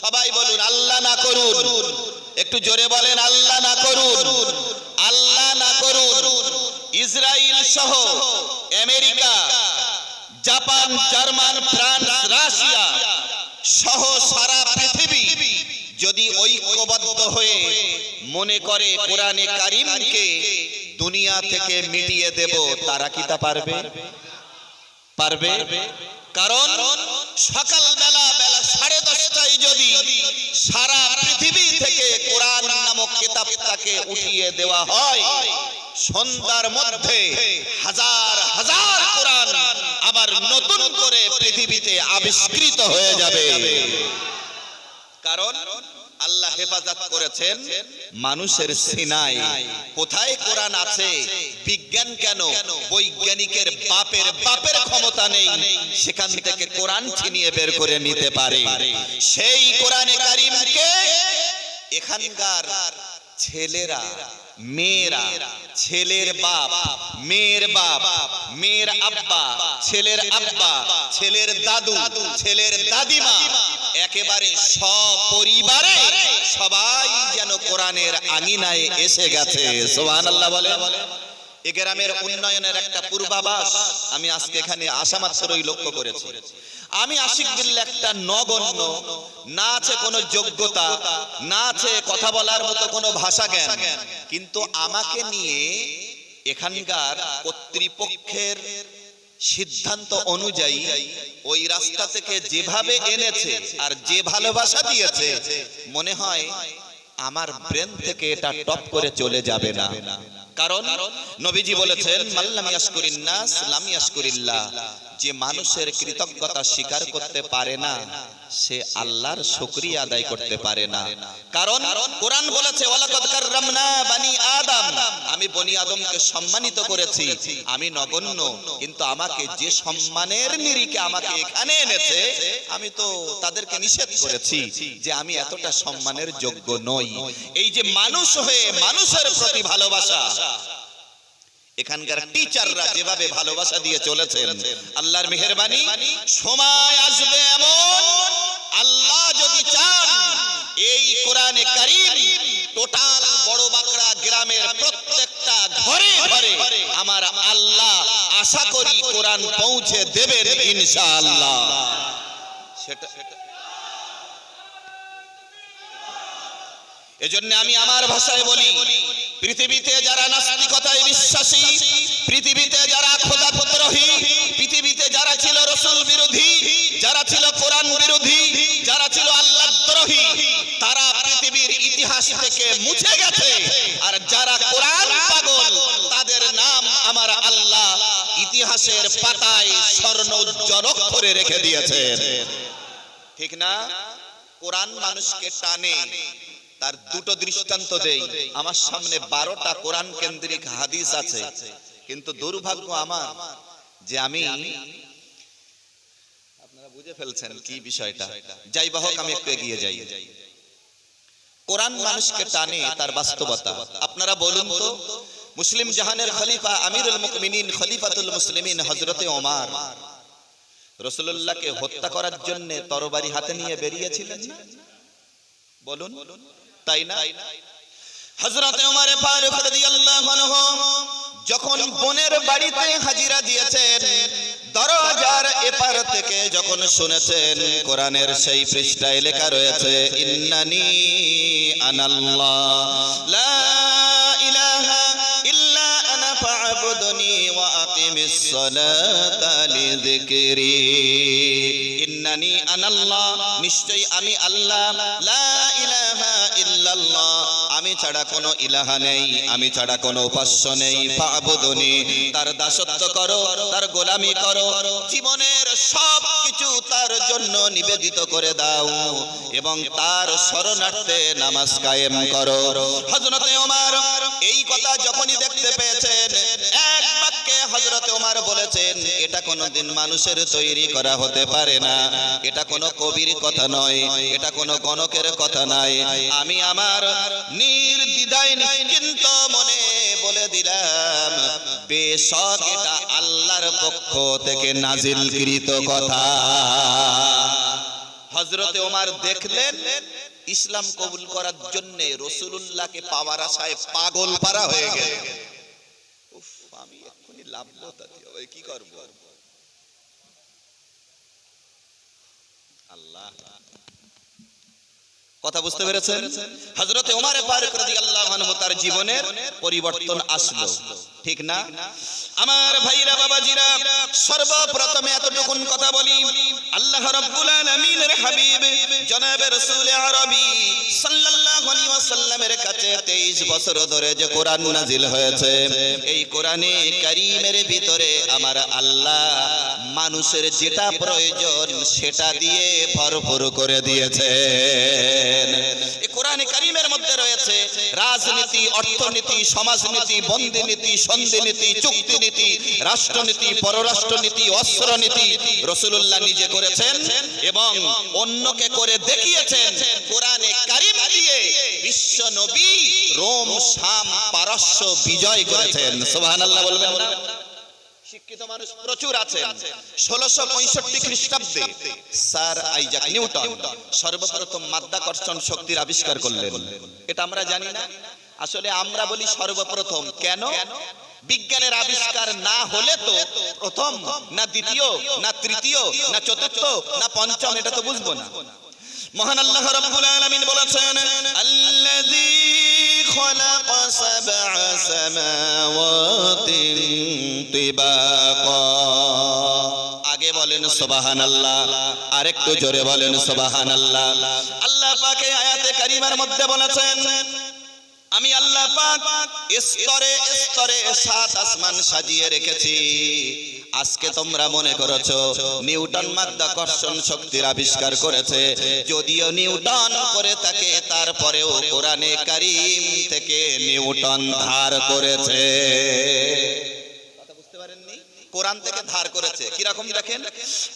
সবাই বলুন আল্লাহ না করুন। একটু জোরে বলেন আল্লাহ না করুন, আল্লাহ না করুন। ইসরায়েল সহ America, Japan, German, France, Russia সহ সারা পৃথিবী যদি ঐক্যবদ্ধ হয়ে মনে করে কোরআনে কারীমকে দুনিয়া থেকে মিটিয়ে দেব, তারা কি তা পারবে? পারবে? কারণ সকালবেলা বেলা 10:30টায় যদি সারা পৃথিবী থেকে কোরআন নামক কিতাবটাকে উঠিয়ে দেওয়া হয়, সন্ধ্যার মধ্যে হাজার হাজার কোরআন আবার নতুন করে পৃথিবীতে আবিষ্কৃত হয়ে যাবে। কারণ আল্লাহ হেফাজত করেছেন মানুষের সিনায়। কোথায় কোরআন আছে? বিজ্ঞান কেন, বৈজ্ঞানিকের বাপের ক্ষমতা নেই সেখান থেকে কোরআন ছিনিয়ে বের করে নিতে পারে। সেই কোরআনে কারীমকে এখানকার ছেলেরা, মেয়েরা, ছেলের বাপ, মেয়ের বাপ, মেয়ের আব্বা, ছেলের আব্বা, ছেলের দাদু, ছেলের দাদিমা, একেবারে সপরিবারে সবাই যেন কোরআনের আঙিনায় এসে গেছে। সুবহানাল্লাহ বলে। এ গ্রামের উন্নয়নের একটা পূর্বাভাস আমি আজকে এখানে আসা মাত্রই লক্ষ্য করেছি। আমি আশিক বিল্লাহ একটা নগণ্য, না আছে কোনো যোগ্যতা, না আছে কথা বলার মতো কোনো ভাষা জ্ঞান, কিন্তু আমাকে নিয়ে এখানকার কর্তৃপক্ষের সিদ্ধান্ত অনুযায়ী ওই রাস্তা থেকে যেভাবে এনেছে আর যে ভালোবাসা দিয়েছে, মনে হয় আমার ব্রেন থেকে এটা টপ করে চলে যাবে না। কারণ নবীজি বলেছেন মাল্লাম ইয়াশকুরিন নাস লাম ইয়াশকুরিল্লাহ, যে মানুষের কৃতজ্ঞতা স্বীকার করতে পারে না সে আল্লাহর শুকরিয়া আদায় করতে পারে না। কারণ কোরআন বলেছে ওয়ালাকাদ কাররামনা বানি আদম, আমি বনি আদমকে সম্মানিত করেছি। আমি নগণ্য, কিন্তু আমাকে যে সম্মানের নিরিখে আমাকে এখানে এনেছে, আমি তো তাদেরকে নিষেধ করেছি যে আমি এতটা সম্মানের যোগ্য নই। এই যে মানুষ হয়ে মানুষের প্রতি ভালোবাসা, এখানকার টিচাররা যেভাবে ভালোবাসা দিয়ে চলেছেন, আল্লাহর মেহেরবানি সময় আসবে এমন, আল্লাহ যদি চান এই কোরআনে কারীম টোটাল বড় বাকড়া গ্রামের প্রত্যেকটা ঘরে ঘরে আমার আল্লাহ আশা করি কোরআন পৌঁছে দেবেন ইনশাআল্লাহ। সেটা এজন্য আমি আমার ভাষায় বলি, পৃথিবীতে যারা নাস্তিকতায় বিশ্বাসী, পৃথিবীতে যারা খোদাদ্রোহী, পৃথিবীতে যারা ছিল রাসূল বিরোধী, যারা ছিল কোরআন বিরোধী, যারা ছিল আল্লাহদ্রোহী, তারা পৃথিবীর ইতিহাস থেকে মুছে গেছে। আর যারা কোরআন পাগল, তাদের নাম আমার আল্লাহ ইতিহাসের পাতায় স্বর্ণোজ্জ্বল অক্ষরে রেখে দিয়েছেন। ঠিক না? কোরআন মানুষকে টানে। তার দুটো দৃষ্টান্ত দেই। আমার সামনে 12টা কোরআন কেন্দ্রিক হাদিস আছে, কিন্তু দুর্ভাগ্য আমার যে আমি, আপনারা বুঝে ফেলছেন কি বিষয়টা, যাই বাহক আমি একটু এগিয়ে যাই। কোরআন মানুষকে টানে, তার বাস্তবতা। আপনারা বলুন তো, মুসলিম জাহানের খলিফা আমিরুল মুমিনিন খলিফাতুল মুসলিমিন হযরতে ওমর রাসূলুল্লাহকে হত্যা করার জন্য তরবারি হাতে নিয়ে বেরিয়েছিলেন না? বলুন, তাই না? হযরতে ওমর ফারুক রাদিয়াল্লাহু আনহু যখন বোনের বাড়িতে হাজিরা দিয়েছেন, দরজার এপার থেকে যখন শুনেছেন কোরআনের সেই পৃষ্ঠায় লেখা রয়েছে ইন্নানি আনাল্লাহ লা ইলাহা ইল্লা আনা ফা'বুদনি ওয়া আকিমিস সালাতা লিযিকরি, ইন্নানি আনাল্লাহ, নিশ্চয়ই আমি আল্লাহ, লা ইলাহা ইল্লাল্লাহ, আমি ছাড়া কোনো ইলাহা নেই, আমি ছাড়া কোনো উপাস্য নেই, ফা'বুদনি, তার দাসত্ব করো, তার গোলামি করো, জীবনের সব কিছু তার জন্য নিবেদিত করে দাও এবং তার শরণার্থে নামাজ কায়েম করো। হযরতে ওমর এই কথা যখনই দেখতে পেয়েছেন, এক বাক্যে হযরতে ওমর বলেছেন এটা কোনোদিন মানুষের তৈরি করা হতে পারে না, এটা কোনো কবির কথা নয়, এটা কোনো গণকের কথা নয়, আমি আমার নির্দ্বিধায় নিশ্চিন্ত মনে বলে দিলাম বেশক এটা আল্লাহর পক্ষ থেকে নাজিলকৃত কথা। হযরতে ওমর দেখলেন ইসলাম কবুল করার জন্য রাসূলুল্লাহকে পাওয়ার আশায় পাগল পারা হয়ে গেল। উফ, আমি এক্ষুনি লাভলতাতি হবে, কি করব? আল্লাহ, কথা বুঝতে পেরেছেন? হযরতে ওমর ফারুক রাদিয়াল্লাহু আনহু তার জীবনের পরিবর্তন আসলো, ঠিক না? আমার ভাইরা বাবাজিরা, সর্বপ্রথম এতটুকুন কথা বলি, আল্লাহ রাব্বুল আলামিনের হাবিব জনাবে রাসূল আরবি সাল্লাল্লাহু আলাইহি ওয়াসাল্লামের কাছে 23 বছর ধরে যে কোরআন নাজিল হয়েছে, এই কোরআনে কারীমের ভিতরে আমার আল্লাহ মানুষের যেটা প্রয়োজন সেটা দিয়ে ভরপুর করে দিয়েছে। এই কোরআনে কারীমের মধ্যে রয়েছে রাজনীতি, অর্থনীতি, সমাজনীতি, বন্দিনীতি, সন্ধিনীতি, চুক্তিনীতি, রাষ্ট্রনীতি, পররাষ্ট্রনীতি, অস্ত্রনীতি রাসূলুল্লাহ নিজে করেছেন এবং অন্যকে করে দেখিয়েছেন। কোরআনে কারীম দিয়ে বিশ্ব নবী রোম, শাম, পারস্য বিজয় করেছেন। সুবহানাল্লাহ বলবেন না? শিক্ষিত মানুষ প্রচুর আছেন। 1665 খ্রিস্টাব্দে স্যার আইজাক নিউটন সর্বপ্রথম মাধ্যাকর্ষণ শক্তির আবিষ্কার করলেন। এটা আমরা জানি না। আসলে আমরা বলি সর্বপ্রথম, কেন? বিজ্ঞানের আবিষ্কার না হলে তো প্রথম না দ্বিতীয় না তৃতীয় না চতুর্থ না পঞ্চম, এটা তো বুঝবো না। মহান আল্লাহ রাব্বুল আলামিন বলেছেন, আল্লাযী খালাকা সাবআ সামাওয়াতিন তিবাকা। আগে বলেন সুবহানাল্লাহ, আরেকটু জোরে বলেন সুবহানাল্লাহ। আল্লাহ পাক এই আয়াতে কারিমার মধ্যে বলেছেন, আমি আল্লাহ পাক স্তরে স্তরে 7 আসমান সাজিয়ে রেখেছি। আজকে তোমরা মনে করেছো নিউটন মাধ্যাকর্ষণ শক্তির আবিষ্কার করেছে, যদিও নিউটন করে থাকে, তারপরেও কোরআনে কারীম থেকে নিউটন ধার করেছে। কথা বুঝতে পারেননি? কোরআন থেকে ধার করেছে। কি রকম দেখেন,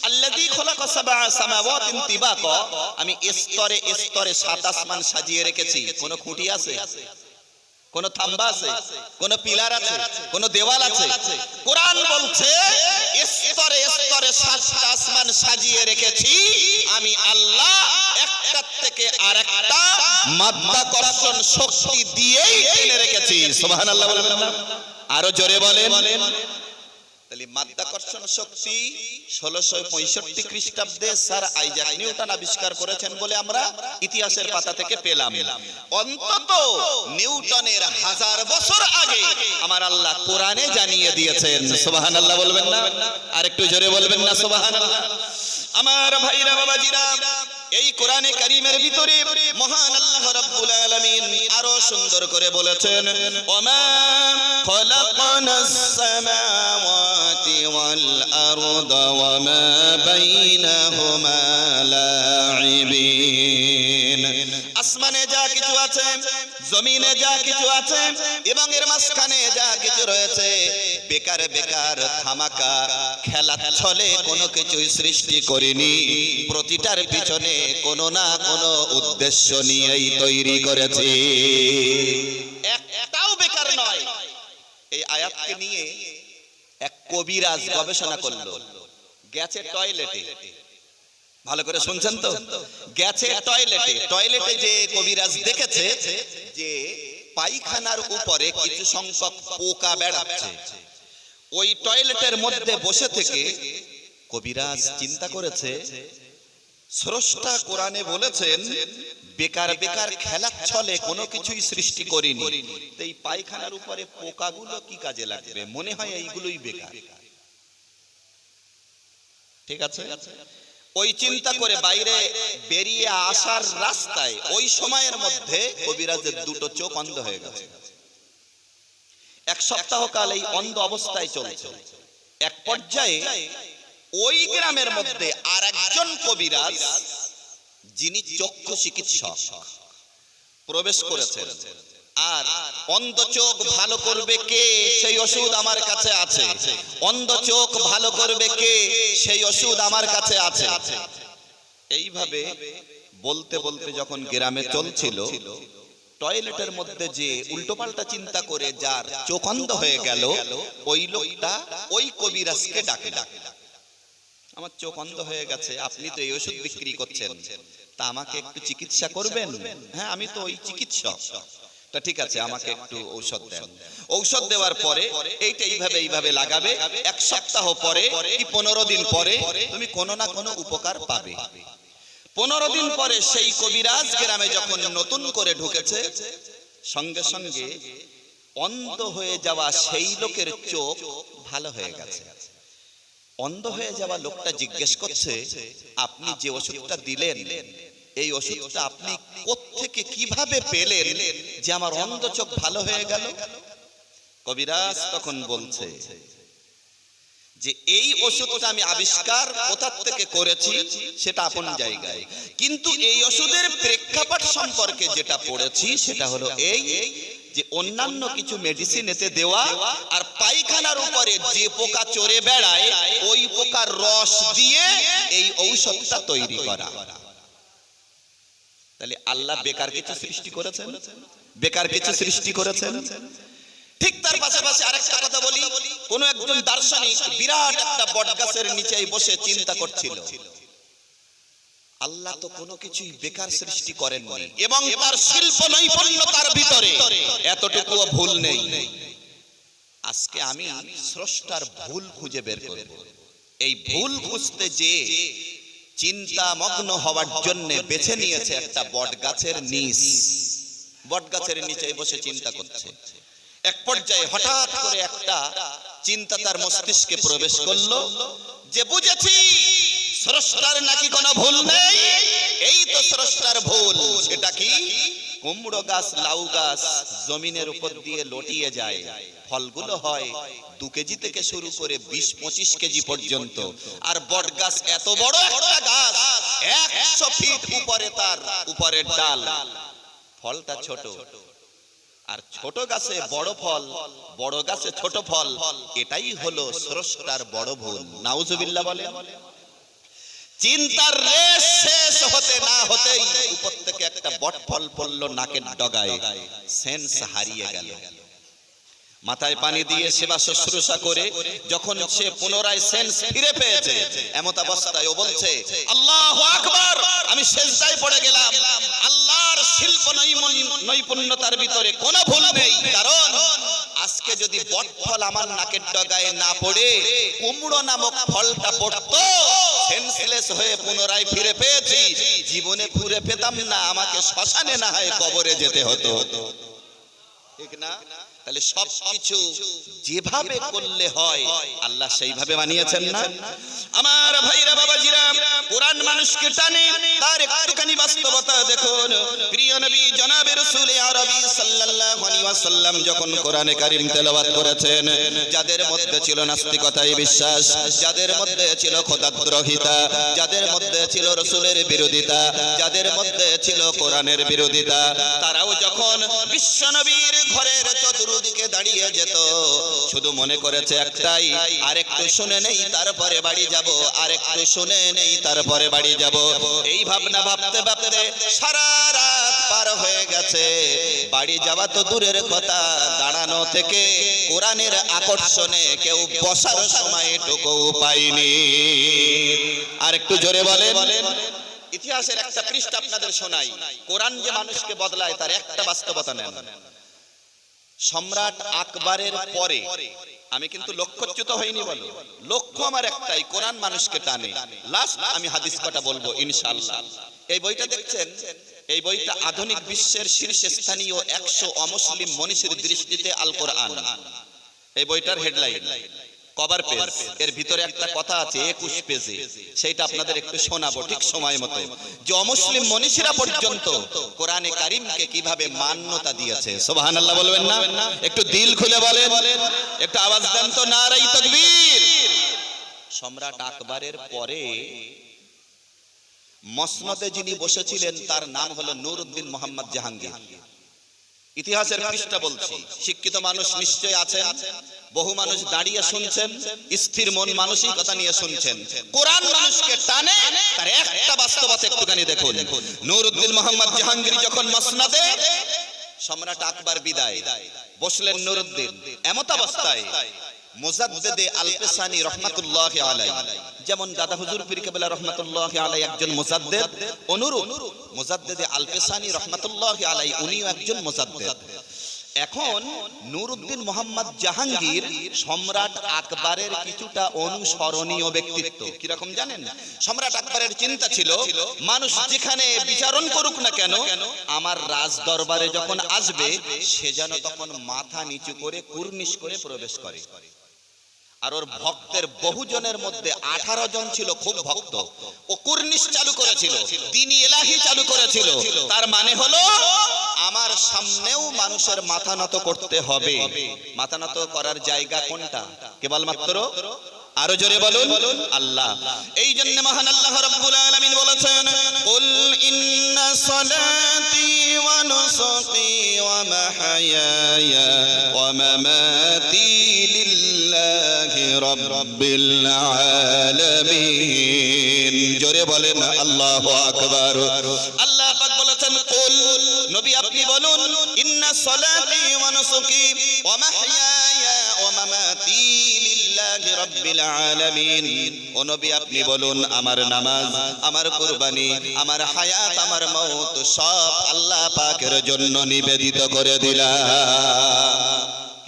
আল্লাযী খালাকা সাবআ সামাওয়াতিন তিবাকা, আমি স্তরে স্তরে 7 আসমান সাজিয়ে রেখেছি। কোন খুঁটি আছে? কোন থাম্বা আছে? কোন পিলার আছে? কোন দেওয়াল আছে? কোরআন বলছে স্তরে স্তরে 7টা আসমান সাজিয়ে রেখেছি আমি আল্লাহ, একটা থেকে আরেকটা মাধ্যাকর্ষণ শক্তি দিয়েই টেনে রেখেছি। সুবহানাল্লাহ বলবেন না? আরো জোরে বলেন। তাহলে মাধ্যাকর্ষণ শক্তি 1665 খ্রিস্টাব্দে স্যার আইজাক নিউটন আবিষ্কার করেছেন বলে আমরা ইতিহাসের পাতা থেকে পেলাম। অন্তত নিউটনের 1000 বছর আগে আমার আল্লাহ কোরআনে জানিয়ে দিয়েছেন। সুবহানাল্লাহ বলবেন না? আরেকটু জোরে বলবেন না সুবহানাল্লাহ? আমার ভাইরা বাবাজিরা, এই কোরআনে কারীমের ভিতরে মহান আল্লাহ রাব্বুল আলামিন আরো সুন্দর করে বলেছেন, ওমা খালাকনাস সামাওয়াতি ওয়াল আরদা ওয়ামা বাইনাহুমা লাঈবিন। আসমানে যা কিছু আছে, জমিনে যা কিছু আছে এবং এর মাঝখানে যা কিছু রয়েছে, বেকার বেকার খামাকা খেলা ছলে কোনো কিছুই সৃষ্টি করিনি। প্রতিটার পিছনে কোনো না কোনো উদ্দেশ্য নিয়েই তৈরি করেছি, একটাও বেকার নয়। এই আয়াতকে নিয়ে এক কবিরাজ গবেষণা করলো। গেছে টয়লেটে, ভালো করে শুনছেন তো? গেছে টয়লেটে। টয়লেটে যে কবিরাজ দেখেছে যে পায়খানার উপরে কিছু সংখ্যক পোকা বেড়াচ্ছে। ওই টয়লেটের মধ্যে বসে থেকে কবিরাজ চিন্তা করেছে, স্রষ্টা কোরআনে বলেছেন বেকার বেকার খেলার ছলে কোনো কিছুই সৃষ্টি করিনি, এই পায়খানার উপরে পোকাগুলো কি কাজে লাগবে? মনে হয় এইগুলোই বেকার। ঠিক আছে? ওই চিন্তা করে বাইরে বেরিয়ে আসার রাস্তায় ওই সময়ের মধ্যে কবিরাজের দুটো চোখ অন্ধ হয়ে গেছে। 1 সপ্তাহ কাল এই অন্ধ অবস্থায় চলছে। এক পর্যায়ে ওই গ্রামের মধ্যে আরেকজন কবিরাজ, যিনি চক্ষু চিকিৎসক, প্রবেশ করেছেন। আর অন্ধ চোখ ভালো করবে কে, সেই ওষুধ আমার কাছে আছে। অন্ধ চোখ ভালো করবে কে, সেই ওষুধ আমার কাছে আছে। এইভাবে বলতে বলতে যখন গ্রামে চলছিল, টয়লেটের মধ্যে যে উল্টোপাল্টা চিন্তা করে যার চোখ অন্ধ হয়ে গেল, ওই লোকটা ওই কবিরাজকে ডাকে। আমার চোখ অন্ধ হয়ে গেছে, আপনি তো এই ওষুধ বিক্রি করছেন, তা আমাকে একটু চিকিৎসা করবেন? হ্যাঁ, আমি তো ওই চিকিৎসক। তা ঠিক আছে, আমাকে একটু ঔষধ দেন। ঔষধ দেওয়ার পরে এইটা এইভাবে লাগাবে, 1 সপ্তাহ পরে কি 15 দিন পরে তুমি কোনো না কোনো উপকার পাবে। 15 দিন পরে সেই কবিরাজ গ্রামে যখন নতুন করে ঢুকেছে, সঙ্গে সঙ্গে অন্ধ হয়ে যাওয়া সেই লোকের চোখ ভালো হয়ে গেছে। অন্ধ হয়ে যাওয়া লোকটা জিজ্ঞেস করছে, আপনি যে ওষুধটা দিলেন, এই ওষুধটা আপনি কোত্থেকে কিভাবে পেলেন যে আমার অন্ধ চোখ ভালো হয়ে গেল? কবিরাজ তখন বলছে যে এই ওষুধটা আমি আবিষ্কার কোথা থেকে করেছি সেটা আপন জায়গায়, কিন্তু এই ওষুধের প্রেক্ষাপট সম্পর্কে যেটা পড়েছি সেটা হলো এই যে অন্যান্য কিছু মেডিসিন এতে দেওয়া, আর পায়খানার উপরে যে পোকা চড়ে বেড়ায় ওই পোকার রস দিয়ে এই ঔষধটা তৈরি করা। তাহলে আল্লাহ বেকার কিছু সৃষ্টি করেছেন? বেকার কিছু সৃষ্টি করেছেন? ঠিক তার পাশাপাশি আরেকটা কথা বলি, কোন একজন দার্শনিক বিরাট একটা বটগাছের নিচে বসে চিন্তা করছিল, আল্লাহ তো কোনো কিছুই বেকার সৃষ্টি করেননি, এবং তার শিল্প নৈপুণ্যতার ভিতরে এতটুকুও ভুল নেই। আজকে আমি স্রষ্টার ভুল খুঁজে বের করব। এই ভুল খুঁজতে যে চিন্তা মগ্ন হওয়ার জন্য বেছে নিয়েছে একটা বটগাছের নিচ। বটগাছের নিচে বসে চিন্তা করছে। এক পর্যায়ে হঠাৎ করে একটা চিন্তা তার মস্তিষ্কে প্রবেশ করলো, যে বুঝেছি স্রষ্টার নাকি কোনো ভুল নেই, এই তো স্রষ্টার ভুল। সেটা কি? কুমড়ো গাছ, লাউ গাছ জমিনের উপর দিয়ে লটিয়ে যায়, ফলগুলো হয় 2 কেজি থেকে শুরু করে 20-25 কেজি পর্যন্ত। আর বট গাছ এত বড় একটা গাছ, 100 ফিট উপরে তার উপরের ডাল, ফলটা ছোট। আর ছোট গাছে বড় ফল, বড় গাছে ছোট ফল, এটাই হলো স্রষ্টার বড় ভুল। নাউজুবিল্লাহ বলে। চিন্তার রেশ শেষ হতে না হতেই উপর থেকে একটা বট ফল পড়লো নাকের ডগায়, সেন্স হারিয়ে গেল। মাথায় পানি দিয়ে সেবা শুশ্রূষা করে যখন সে পুনরায় সেন্স ফিরে পেয়েছে, এমত অবস্থায় ও বলছে, আল্লাহু আকবার, আমি সেজদায় পড়ে গেলাম। আল্লাহর শিল্প নৈপুণ্যতার ভিতরে কোনো ভুল নেই, কারণ আজকে যদি বট ফল আমার নাকের ডগায় না পড়ে কুমড়ো নামক ফলটা পড়তো, সেন্সলেস হয়ে পুনরায় ফিরে পেয়েছি, জীবনে ঘুরে পেতাম না, আমাকে শ্মশানে না হয় কবরে যেতে হতো। ঠিক না? তাহলে সবকিছু যেভাবে করলে হয় আল্লাহ সেইভাবে বানিয়েছেন না? আমার ভাইরা বাবাজিরা, কোরআন মানুষকে টানে, তার একটুখানি বাস্তবতা দেখুন। প্রিয় নবী জনাবে রাসূল আরবি সাল্লাল্লাহু আলাইহি ওয়াসাল্লাম যখন কোরআনে কারীম তেলাওয়াত করেছেন, যাদের মধ্যে ছিল নাস্তিকতায় বিশ্বাস, যাদের মধ্যে ছিল খোদাদ্রোহিতা, যাদের মধ্যে ছিল রাসূলের বিরোধিতা, যাদের মধ্যে ছিল কোরআনের বিরোধিতা, তারাও যখন বিশ্ব নবীর ঘরের চতুর্দিকে দাঁড়িয়ে যেত, শুধু মনে করেছে একটাই, আরেকটু শুনে নেই তারপরে বাড়ি যাব, আরেকটু শুনে নেই তারপরে বাড়ি যাব। এই ভাবনা ভাবতে ভাবতে সারা রাত পার হয়ে গেছে। বাড়ি যাওয়া তো দূরের কথা, দাঁড়ানো থেকে কোরআনের আকর্ষণে কেউ বসার সময়টুকু পায়নি। আর একটু জোরে বলেন। ইতিহাসের একটা পৃষ্ঠা আপনাদের শোনাই। কোরআন যে মানুষকে বদলায় তার একটা বাস্তবতা নেন। সম্রাট আকবরের পরে, আমি কিন্তু লক্ষ্যচ্যুত হইনি বলো, লক্ষ্য আমার একটাই, কোরআন মানুষকে টানে। লাস্ট আমি হাদিস কটা বলবো ইনশাআল্লাহ। এই বইটা দেখছেন, এই বইটা আধুনিক বিশ্বের শীর্ষস্থানীয় 100 অমুসলিম মনীষীর দৃষ্টিতে আল কোরআন। এই বইটার হেডলাইন, কভার পেজ, এর ভিতরে একটা কথা আছে 21 পেজে, সেইটা আপনাদের একটু শোনাবো ঠিক সময় মতো, যে অমুসলিম মনীষীরা পর্যন্ত কোরআনে কারীমকে কিভাবে মান্যতা দিয়েছে। সুবহানাল্লাহ বলবেন না? একটু দিল খুলে বলেন, একটু আওয়াজ দেন তো, নারায়ে তাকবীর। সম্রাট আকবরের পরে মসনদে যিনি বসেছিলেন তার নাম হলো নুরউদ্দিন মোহাম্মদ জাহাঙ্গীর। ইতিহাসের পৃষ্ঠা বলছি, শিক্ষিত মানুষ নিশ্চয় আছেন, বহু মানুষ দাঁড়িয়ে শুনছেন, স্থির মন মানসিকতা নিয়ে শুনছেন। কোরআন মানুষকে টানে, তার একটা বাস্তবতা একটুখানি দেখুন। নুরউদ্দিন মোহাম্মদ জাহাঙ্গীর যখন মসনদে, সম্রাট আকবর বিদায়, বসলেন নুরউদ্দিন, এমত অবস্থায় মুজাদ্দিদে আল-পেশানি রহমাতুল্লাহি আলাইহি, যেমন দাদা হুজুর পীর কেবলা রহমাতুল্লাহি আলাইহি একজন মুজাদ্দিদ, অনুরূপ মুজাদ্দিদে আল-পেশানি রহমাতুল্লাহি আলাইহি উনিও একজন মুজাদ্দিদ। এখন নুরউদ্দিন মোহাম্মদ জাহাঙ্গীর সম্রাট আকবরের কিছুটা অনুসরণীয় ব্যক্তিত্ব। কি রকম জানেন? সম্রাট আকবরের চিন্তা ছিল মানুষ যেখানে বিচারণ করুক না কেন, আমার রাজ দরবারে যখন আসবে সে যেন তখন মাথা নিচু করে কুর্নিশ করে প্রবেশ করে। আর ওর ভক্তের বহুজনের মধ্যে 18 জন ছিল খুব ভক্ত, ও কুর্নিশ চালু করেছিল, দ্বীন-ই ইলাহি চালু করেছিল। তার মানে হলো আমার সামনেও মানুষের মাথা নত করতে হবে। মাথা নত করার জায়গা কোনটা? কেবলমাত্র, আরো জোরে বলুন, আল্লাহ। এই জন্য মহান আল্লাহ রাব্বুল আলামিন বলেছেন, কুল ইন্না সালাতি ওয়া নুসুকি ওয়া মাহইয়ায়া ওয়া মামাতি লিল্লাহি রাব্বিল আলামিন। জোরে বলেন আল্লাহু আকবার। আল্লাহ পাক বলেছেন, কুল, নবী আপনি বলুন, ইন্না সালাতি ওয়া নুসুকি ওয়া মাহইয়ায়া ওয়া মামাতি লিল্লাহি রাব্বিল আলামিন। ও নবী আপনি বলুন, আমার নামাজ, আমার কুরবানি, আমার হায়াত, আমার মওত সব আল্লাহ পাকের জন্য নিবেদিত করে দিলাম।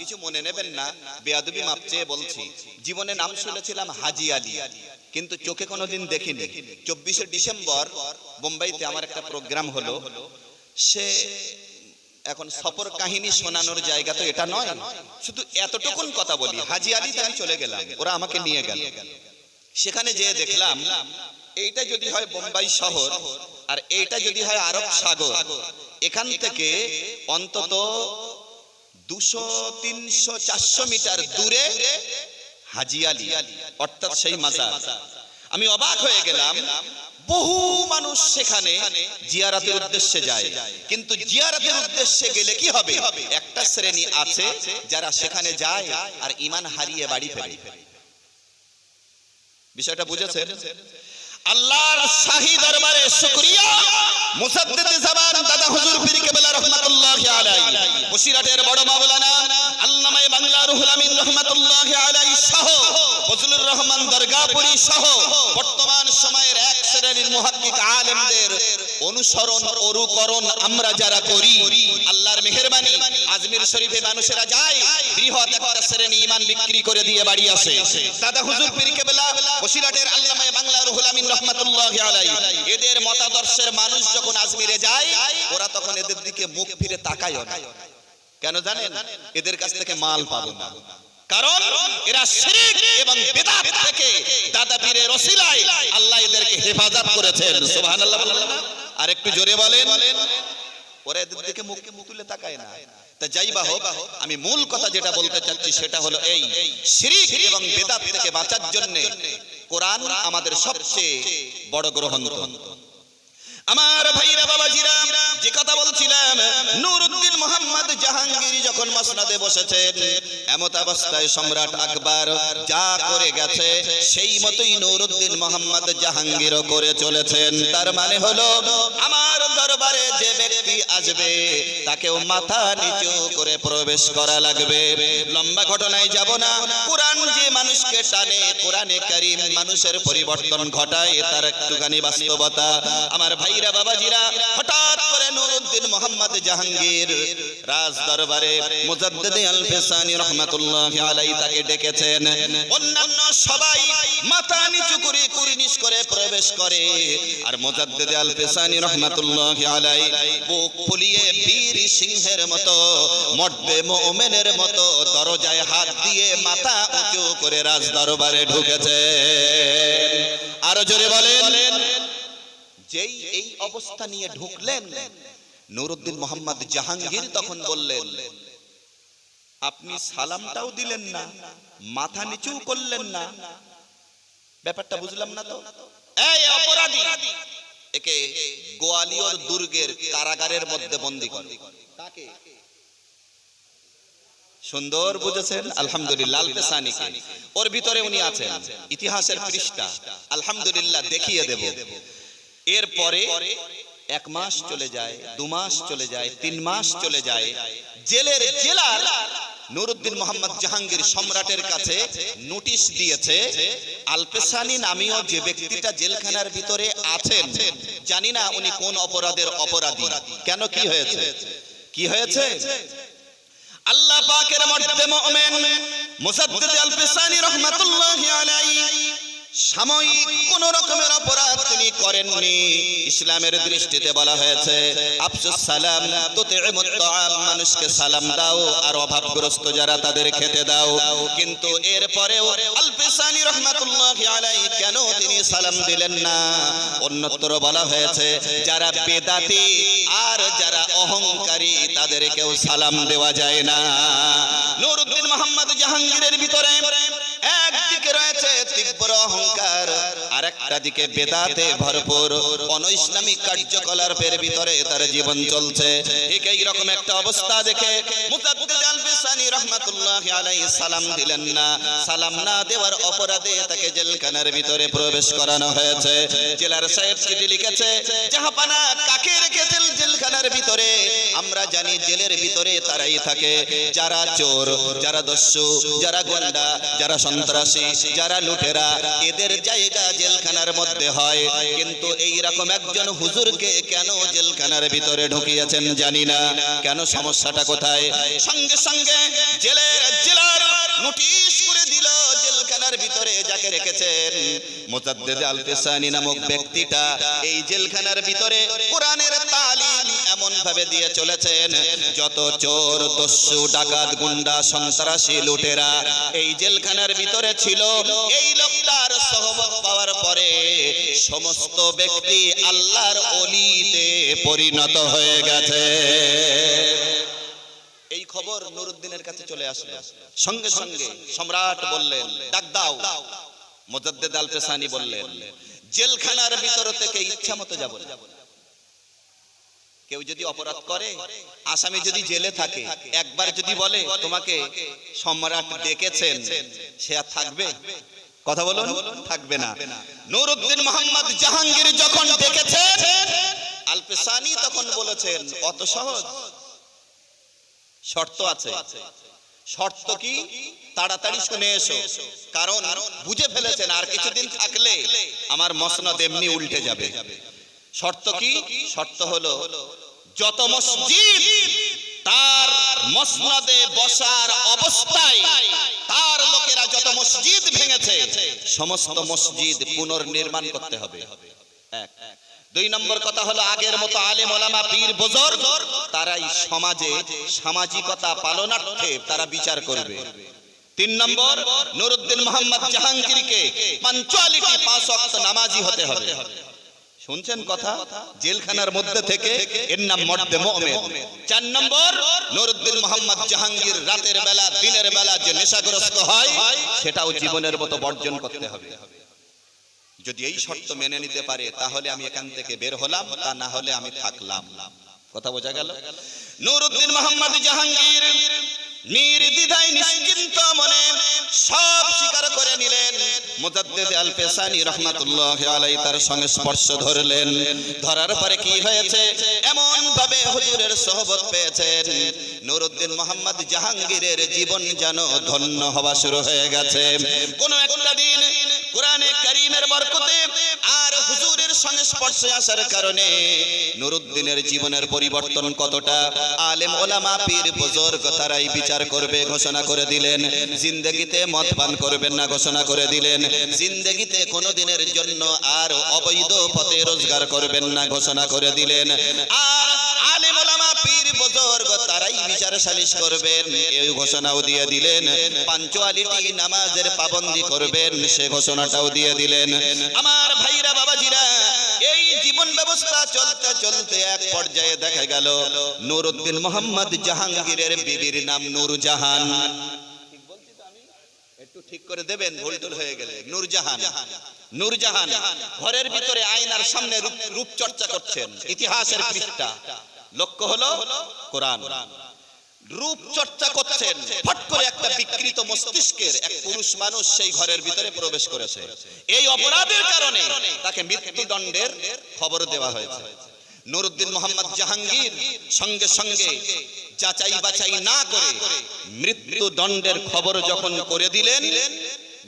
কিছু মনে নেবেন না, বেয়াদবি মাপ চেয়ে বলছি। জীবনে নাম শুনেছিলাম হাজী আলী, কিন্তু চোখে কোনোদিন দেখিনি। 24শে ডিসেম্বর বোম্বাইতে আমার একটা প্রোগ্রাম হলো। সে এখন সফর কাহিনী শোনানোর জায়গা তো এটা নয়, শুধু এতটুকুন কথা বলি। হাজী আলীতে আমি চলে গেলাম, ওরা আমাকে নিয়ে গেল। সেখানে যেয়ে দেখলাম এইটা যদি হয় বোম্বাই শহর আর এইটা যদি হয় আরব সাগর, এখান থেকে অন্তত 200, 300, 400 মিটার দূরে হাজী আলী, অর্থাৎ সেই মাজার। আমি অবাক হয়ে গেলাম, বহু মানুষ সেখানে জিয়ারতের উদ্দেশ্যে যায়, কিন্তু জিয়ারতের উদ্দেশ্যে গেলে কি হবে? একটা শ্রেণী আছে যারা সেখানে যায় আর ঈমান হারিয়ে বাড়ি ফেরে। বিষয়টা বুঝেছেন? আল্লাহর শাহী দরবারে শুকরিয়া, মুসাদ্দিদ জামান দাদা হুজুর পীর কেবলা রহমাতুল্লাহি আলাইহি, বসিরহাটের বড় মাওলানা আল্লামা বাংলা রুহুল আমিন রহমাতুল্লাহি আলাইহি সহ ফজলুর রহমান দরগাপুরি সহ বর্তমান সময়ের এক শ্রেণীর মুহাক্কিক আলেমদের অনুসরণ অনুকরণ আমরা যারা করি, আল্লাহর মেহেরবানি আজমির শরীফে মানুষেরা যায়, বৃহৎ একটা শ্রেণী ঈমান বিক্রি করে দিয়ে বাড়ি আসে। দাদা হুজুর পীর কেবলা, বসিরহাটের আল্লামা বাংলা রুহুল আমিন রহমাতুল্লাহি আলাইহি, এদের মতাদর্শের মানুষ যখন আজমিরে যায়, ওরা তখন এদের দিকে মুখ ফিরে তাকায় না। কেন জানেন? এদের কাছ থেকে মাল পাবো না, কারণ এরা শিরক এবং বিদআত থেকে দাদা পীরের ওসিলায় আল্লাহ এদেরকে হেফাজত করেছেন। সুবহানাল্লাহ বলেন না? আর একটু জোরে বলেন। ওরা এদের দিকে মুখ তুলে তাকায় না। তা যাই বা হোক, আমি মূল কথা যেটা বলতে চাচ্ছি সেটা হলো এই, শিরক এবং বিদআত থেকে বাঁচার জন্য কোরআন আমাদের সবচেয়ে বড় গ্রন্থ। আমার ভাইরা বাবাজিরা, যে কথা বলছিলাম, নুরউদ্দিন মোহাম্মদ জাহাঙ্গীর যখন মসনদে বসেছেন, এমত অবস্থায় সম্রাট আকবর যা করে গেছে সেই মতোই নুরউদ্দিন মোহাম্মদ জাহাঙ্গীরও করে চলেছেন। তার মানে হলো আমার দরবারে যে ব্যক্তি আসবে তাকেও মাথা নিচু করে প্রবেশ করা লাগবে। লম্বা ঘটনায় যাব না। কোরআন যে মানুষকে টানে, কোরআনে কারীম মানুষের পরিবর্তন ঘটায়, তার একটুখানি বাস্তবতা। আমার ভাইরা বাবাজিরা, হঠাৎ করে নুরউদ্দিন মোহাম্মদ জাহাঙ্গীর রাজ দরবারে মুজাদ্দিদ আল-পেশানি রহমাতুল্লাহি আলাইহি তাকে ডেকেছেন। অন্যান্য সবাই মাথা নিচু করে কুর্নিশ করে প্রবেশ করে, আর মুজাদ্দিদ আল-পেশানি রহমাতুল্লাহি আলাইহি বুক ফুলিয়ে বীর সিংহের মতো, মর্দে মুমিনের মতো দরজায় হাত দিয়ে মাথা উঁচু করে রাজ দরবারে ঢুকেছেন। আরো জোরে বলেন। যেই এই অবস্থা নিয়ে ঢুকলেন, নুরউদ্দিন মোহাম্মদ জাহাঙ্গীর তখন বললেন, আপনি সালামটাও দিলেন না, মাথা নিচু করলেন না। ব্যাপারটা বুঝলাম না তো। এই অপরাধী, একে গোয়ালিয়র দুর্গের কারাগারের মধ্যে বন্দী করে। তাকে সুন্দর বুঝেছেন? আলহামদুলিল্লাহ। আল-পেশানিকে ওর ভিতরে উনি আছেন, ইতিহাসের পৃষ্ঠা আলহামদুলিল্লাহ দেখিয়ে দেব। এরপরে 1 মাস চলে যায়, 2 মাস চলে যায়, 3 মাস চলে যায়। জেলার নুরউদ্দিন মোহাম্মদ জাহাঙ্গীর সম্রাটের কাছে নোটিশ দিয়েছে, আলপেসানি নামীয় যে ব্যক্তিটা জেলখানার ভিতরে আছেন, জানি না উনি কোন অপরাধের অপরাধী। কেন, কি হয়েছে? কি হয়েছে? আল্লাহ পাকের মর্দে মুমিন মুসাদ্দিদ আলপেসানি রাহমাতুল্লাহি আলাইহি সাময়িক কোন রকমের অপরাধ তিনি করেননি। ইসলামের দৃষ্টিতে বলা হয়েছে আফসুস সালাম তুতিমুত তাআম, মানুষকে সালাম দাও আর অভাবগ্রস্ত যারা তাদের খেতে দাও। কিন্তু এরপরেও আলপেসানি রাহমাতুল্লাহি আলাইহি কেন তিনি সালাম দিলেন না? অন্যত্র বলা হয়েছে যারা বেদাতি আর যারা অহংকারী তাদেরকেও সালাম দেওয়া যায় না। নুরউদ্দিন মোহাম্মদ জাহাঙ্গীরের ভিতরে একদিকে রয়েছে তীব্র অহংকার, আরেকটা দিকে বেদাতে ভরপুর অনৈসলামিক কার্যকলাপের ভিতরে তার জীবন চলছে। ঠিক এই রকম একটা অবস্থা দেখে মুসাদ্দিদ আলপেসানি রাহমাতুল্লাহি আলাইহি সালাম দিলেন না। সালাম না দেওয়ার অপরাধে তাকে জেলখানার ভিতরে প্রবেশ করানো হয়েছে। জেলার সাহেব চিঠি লিখেছে, জাহাপানা কাকে রেখেছেন জেলখানার ভিতরে? আমরা জানি জেলের ভিতরে তারাই থাকে যারা চোর, যারা দস্যু, যারা গুন্ডা, যারা সন্ত্রাসী, যারা লুটেরা, এদের জায়গা জেলখানার মধ্যে হয়। কিন্তু এই রকম একজন হুজুরকে কেন জেলখানার ভিতরে ঢুকিয়েছেন জানি না। কেন, সমস্যাটা কোথায়? সঙ্গে সঙ্গে জেলার নোটিশ করে দিল জেলখানার ভিতরে যাকে রেখেছেন মুসাদ্দিদ আলপেসানি নামক ব্যক্তিটা এই জেলখানার ভিতরে কোরআনের তালিম এমন ভাবে দিয়ে চলেছেন, যত চোর, দস্যু, ডাকাত, গুন্ডা, সন্ত্রাসী, লুটেরা এই জেলখানার ভিতরে ছিল, এই লোকটার সহবত পাওয়ার পরে সমস্ত ব্যক্তি আল্লাহর ওলিতে পরিণত হয়ে গেছে। এই খবর নুরউদ্দিনের কাছে চলে আসলো। সঙ্গে সঙ্গে সম্রাট বললেন, ডাক দাও। মুসাদ্দিদ আলপেসানি বললেন, জেলখানার ভিতর থেকে ইচ্ছা মতো যাব না। কেউ যদি অপরাধ করে, আসামি যদি জেলে থাকে, একবার যদি বলে তোমাকে সম্রাট ডেকেছেন, সে আর থাকবে? কথা বলুন, থাকবে না। নুরউদ্দিন মোহাম্মদ জাহাঙ্গীর যখন ডেকেছেন, আলপেসানি তখন বলেছেন অত সহজ? শর্ত আছে। শর্ত কি? তাড়াতাড়ি শুনে এসো, কারণ বুঝে ফেলেছেন আর কিছুদিন থাকলে আমার মসনদ এমনি উল্টে যাবে। শর্ত কি? শর্ত হলো যত মসজিদ তার মসনদে বসার অবস্থায় তার লোকেরা যত মসজিদ ভেঙেছে সমস্ত মসজিদ পুনর্নির্মাণ করতে হবে। এক। দুই নম্বর কথা হলো আগের মতো আলেম ওলামা পীর বুজুর্গ তারাই সমাজে সামাজিকতা পালনার্থে তারা বিচার করবে। তিন নম্বর, নুরউদ্দিন মোহাম্মদ জাহাঙ্গীরকে পাঞ্চুয়ালিটি 5 ওয়াক্ত নামাজি হতে হবে। শুনছেন কথা? জেলখানার মধ্যে থেকে এর নাম মর্দে মুমিন। 4 নম্বর, নুরউদ্দিন মোহাম্মদ জাহাঙ্গীর রাতের বেলা দিনের বেলা যে নেশাগ্রস্ত হয় সেটাও জীবনের মতো বর্জন করতে হবে। যদি এই শর্ত মেনে নিতে পারে তাহলে আমি এখান থেকে বের হলাম, তা না হলে আমি থাকলাম। কথা বোঝা গেল? নুরউদ্দিন মোহাম্মদ জাহাঙ্গীর নির্দ্বিধায় নিশ্চিন্ত মনে সব স্বীকার করে নিলেন। মুসাদ্দিদ আলপেসানি রাহমাতুল্লাহি আলাইহি তার সঙ্গে স্পর্শ ধরলেন। ধরার পরে কি হয়েছে? এমন ভাবে হুজুরের সোহবত পেয়েছেন, নুরউদ্দিন মোহাম্মদ জাহাঙ্গীরের জীবন যেন ধন্য হওয়া শুরু হয়ে গেছে। কোন একটা দিন কোরআনে কারীমের বরকতে আর হুজুরের সংস্পর্শে আসার কারণে নুরউদ্দিনের জীবনের পরিবর্তন কতটা আলেম ওলামা পীর বুজুর্গ তারাই বিচার করবে ঘোষণা করে দিলেন। জিন্দেগিতে মদ পান করবেন না ঘোষণা করে দিলেন। জিন্দেগিতে কোনোদিনের জন্য আর অবৈধ পথে রোজগার করবেন না ঘোষণা করে দিলেন। আর আলেম ওলামা পীর বুজুর্গ তারাই বিচার সালিশ করবেন এই ঘোষণাও দিয়ে দিলেন। পাঞ্চুয়ালিটি নামাজের পাবন্দি করবেন সে ঘোষণাটাও দিয়ে দিলেন। আমার ভাইরা বাবাজিরা, এই জীবন ব্যবস্থা চলতে চলতে এক পর্যায়ে দেখা গেল নুরউদ্দিন মোহাম্মদ জাহাঙ্গীরের বিবির নাম নূরজাহান। ঠিক বলছি তো আমি? একটু ঠিক করে দেবেন ভুল টুল হয়ে গেলে। নূরজাহান। নূরজাহান ঘরের ভিতরে আয়নার সামনে রূপচর্চা করছেন, ইতিহাসের পৃষ্ঠা। লক্ষ্য হলো কোরআন। রূপ চর্চা করছেন, ফট করে একটা বিকৃত মস্তিষ্কের এক পুরুষ মানুষ সেই ঘরের ভিতরে প্রবেশ করেছে। এই অপরাধের কারণে তাকে মৃত্যুদণ্ডের খবর দেওয়া হয়েছে। নুরউদ্দিন মোহাম্মদ জাহাঙ্গীর সঙ্গে সঙ্গে যাচাই বাছাই না করে মৃত্যুদণ্ডের খবর যখন করে দিলেন,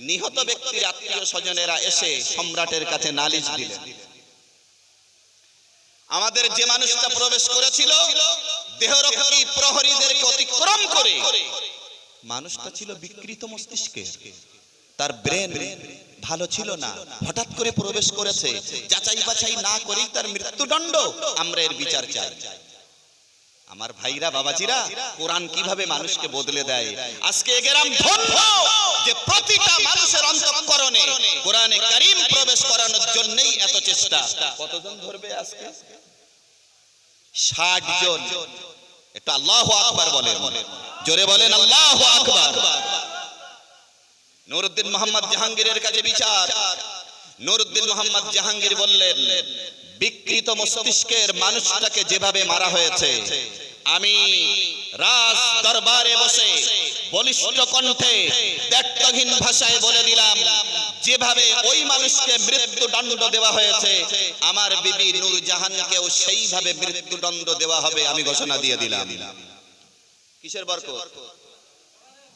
নিহত ব্যক্তির আত্মীয় স্বজনেরা এসে সম্রাটের কাছে নালিশ দিলেন, আমাদের যে মানুষটা প্রবেশ করেছিল দেহরক্ষী প্রহরীদেরকে অতিক্রম করে, মানুষটা ছিল বিকৃত মস্তিষ্কের, তার ব্রেন ভালো ছিল না, হঠাৎ করে প্রবেশ করেছে, যাচাই বাছাই না করেই তার মৃত্যুদণ্ড, আমরা এর বিচার চাই। আমার ভাইরা, বাবাজিরা, কোরআন কিভাবে মানুষকে বদলে দেয়। আজকে এগেরাম ধন্য যে প্রতিটা মানুষের অন্তঃকরণে কোরআনে কারীম প্রবেশ করানোর জন্যই এত চেষ্টা। কতজন ধরবে আজকে? 60 জন। একটু আল্লাহু আকবার বলেন, জোরে বলেন আল্লাহু আকবার। নুরউদ্দিন মোহাম্মদ জাহাঙ্গীরের কাছে বিচার। নুরউদ্দিন মোহাম্মদ জাহাঙ্গীর বললেন, বিকৃত মস্তিষ্কের মানুষটাকে যেভাবে মারা হয়েছে, আমি রাজ দরবারে বসে বলিষ্ঠ কণ্ঠে দ্ব্যর্থহীন ভাষায় বলে দিলাম, যেভাবে ওই মানুষকে মৃত্যুদণ্ড দেওয়া হয়েছে, আমার বিবি নূরজাহানকেও সেইভাবে মৃত্যুদণ্ড দেওয়া হবে, আমি ঘোষণা দিয়ে দিলাম। কিসের বরকত?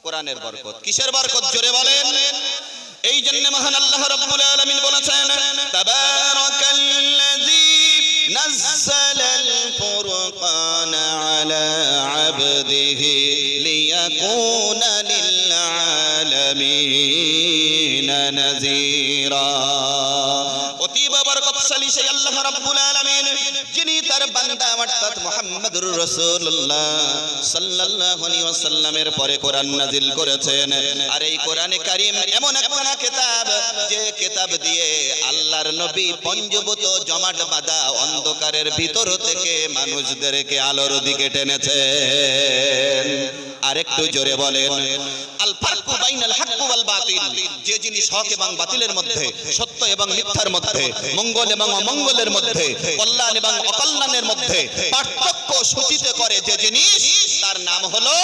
কোরআনের বরকত। কিসের বরকত? জোরে বলেন। এই জন্য মহান আল্লাহ রাব্বুল আলামিন বলেছেন, তাবারাকাল্লাযী নাযালাল ফুরকানা আলা আবদিহি লিয়াকুনা লিল আলামিন নাযীরা। অতীব বরকতশালী সেই আল্লাহ রাব্বুল আলামিন, যিনি তার বান্দা অর্থাৎ মুহাম্মদুর রাসূলুল্লাহ সাল্লাল্লাহু আলাইহি ওয়াসাল্লামের পরে কোরআন নাযিল করেছেন। আর এই কোরআনে কারীম এমন একটা কিতাব, যে কিতাব দিয়ে আল্লাহর নবী পঞ্জভূত জমাট বাঁধা অন্ধকারের ভিতর থেকে মানুষদেরকে আলোর দিকে টেনেছেন। আরেকটু জোরে বলেন, আল ফারকু বাইনাল হক ওয়াল বাতিল। যে জিনিস হক এবং বাতিলের মধ্যে, সত্য এবং মিথ্যার মধ্যে, মঙ্গল এবং অমঙ্গলের মধ্যে, কল্যাণ এবং অকল্যাণের মধ্যে পার্থক্য সূচিত করে যে জিনিস, তার নাম হলো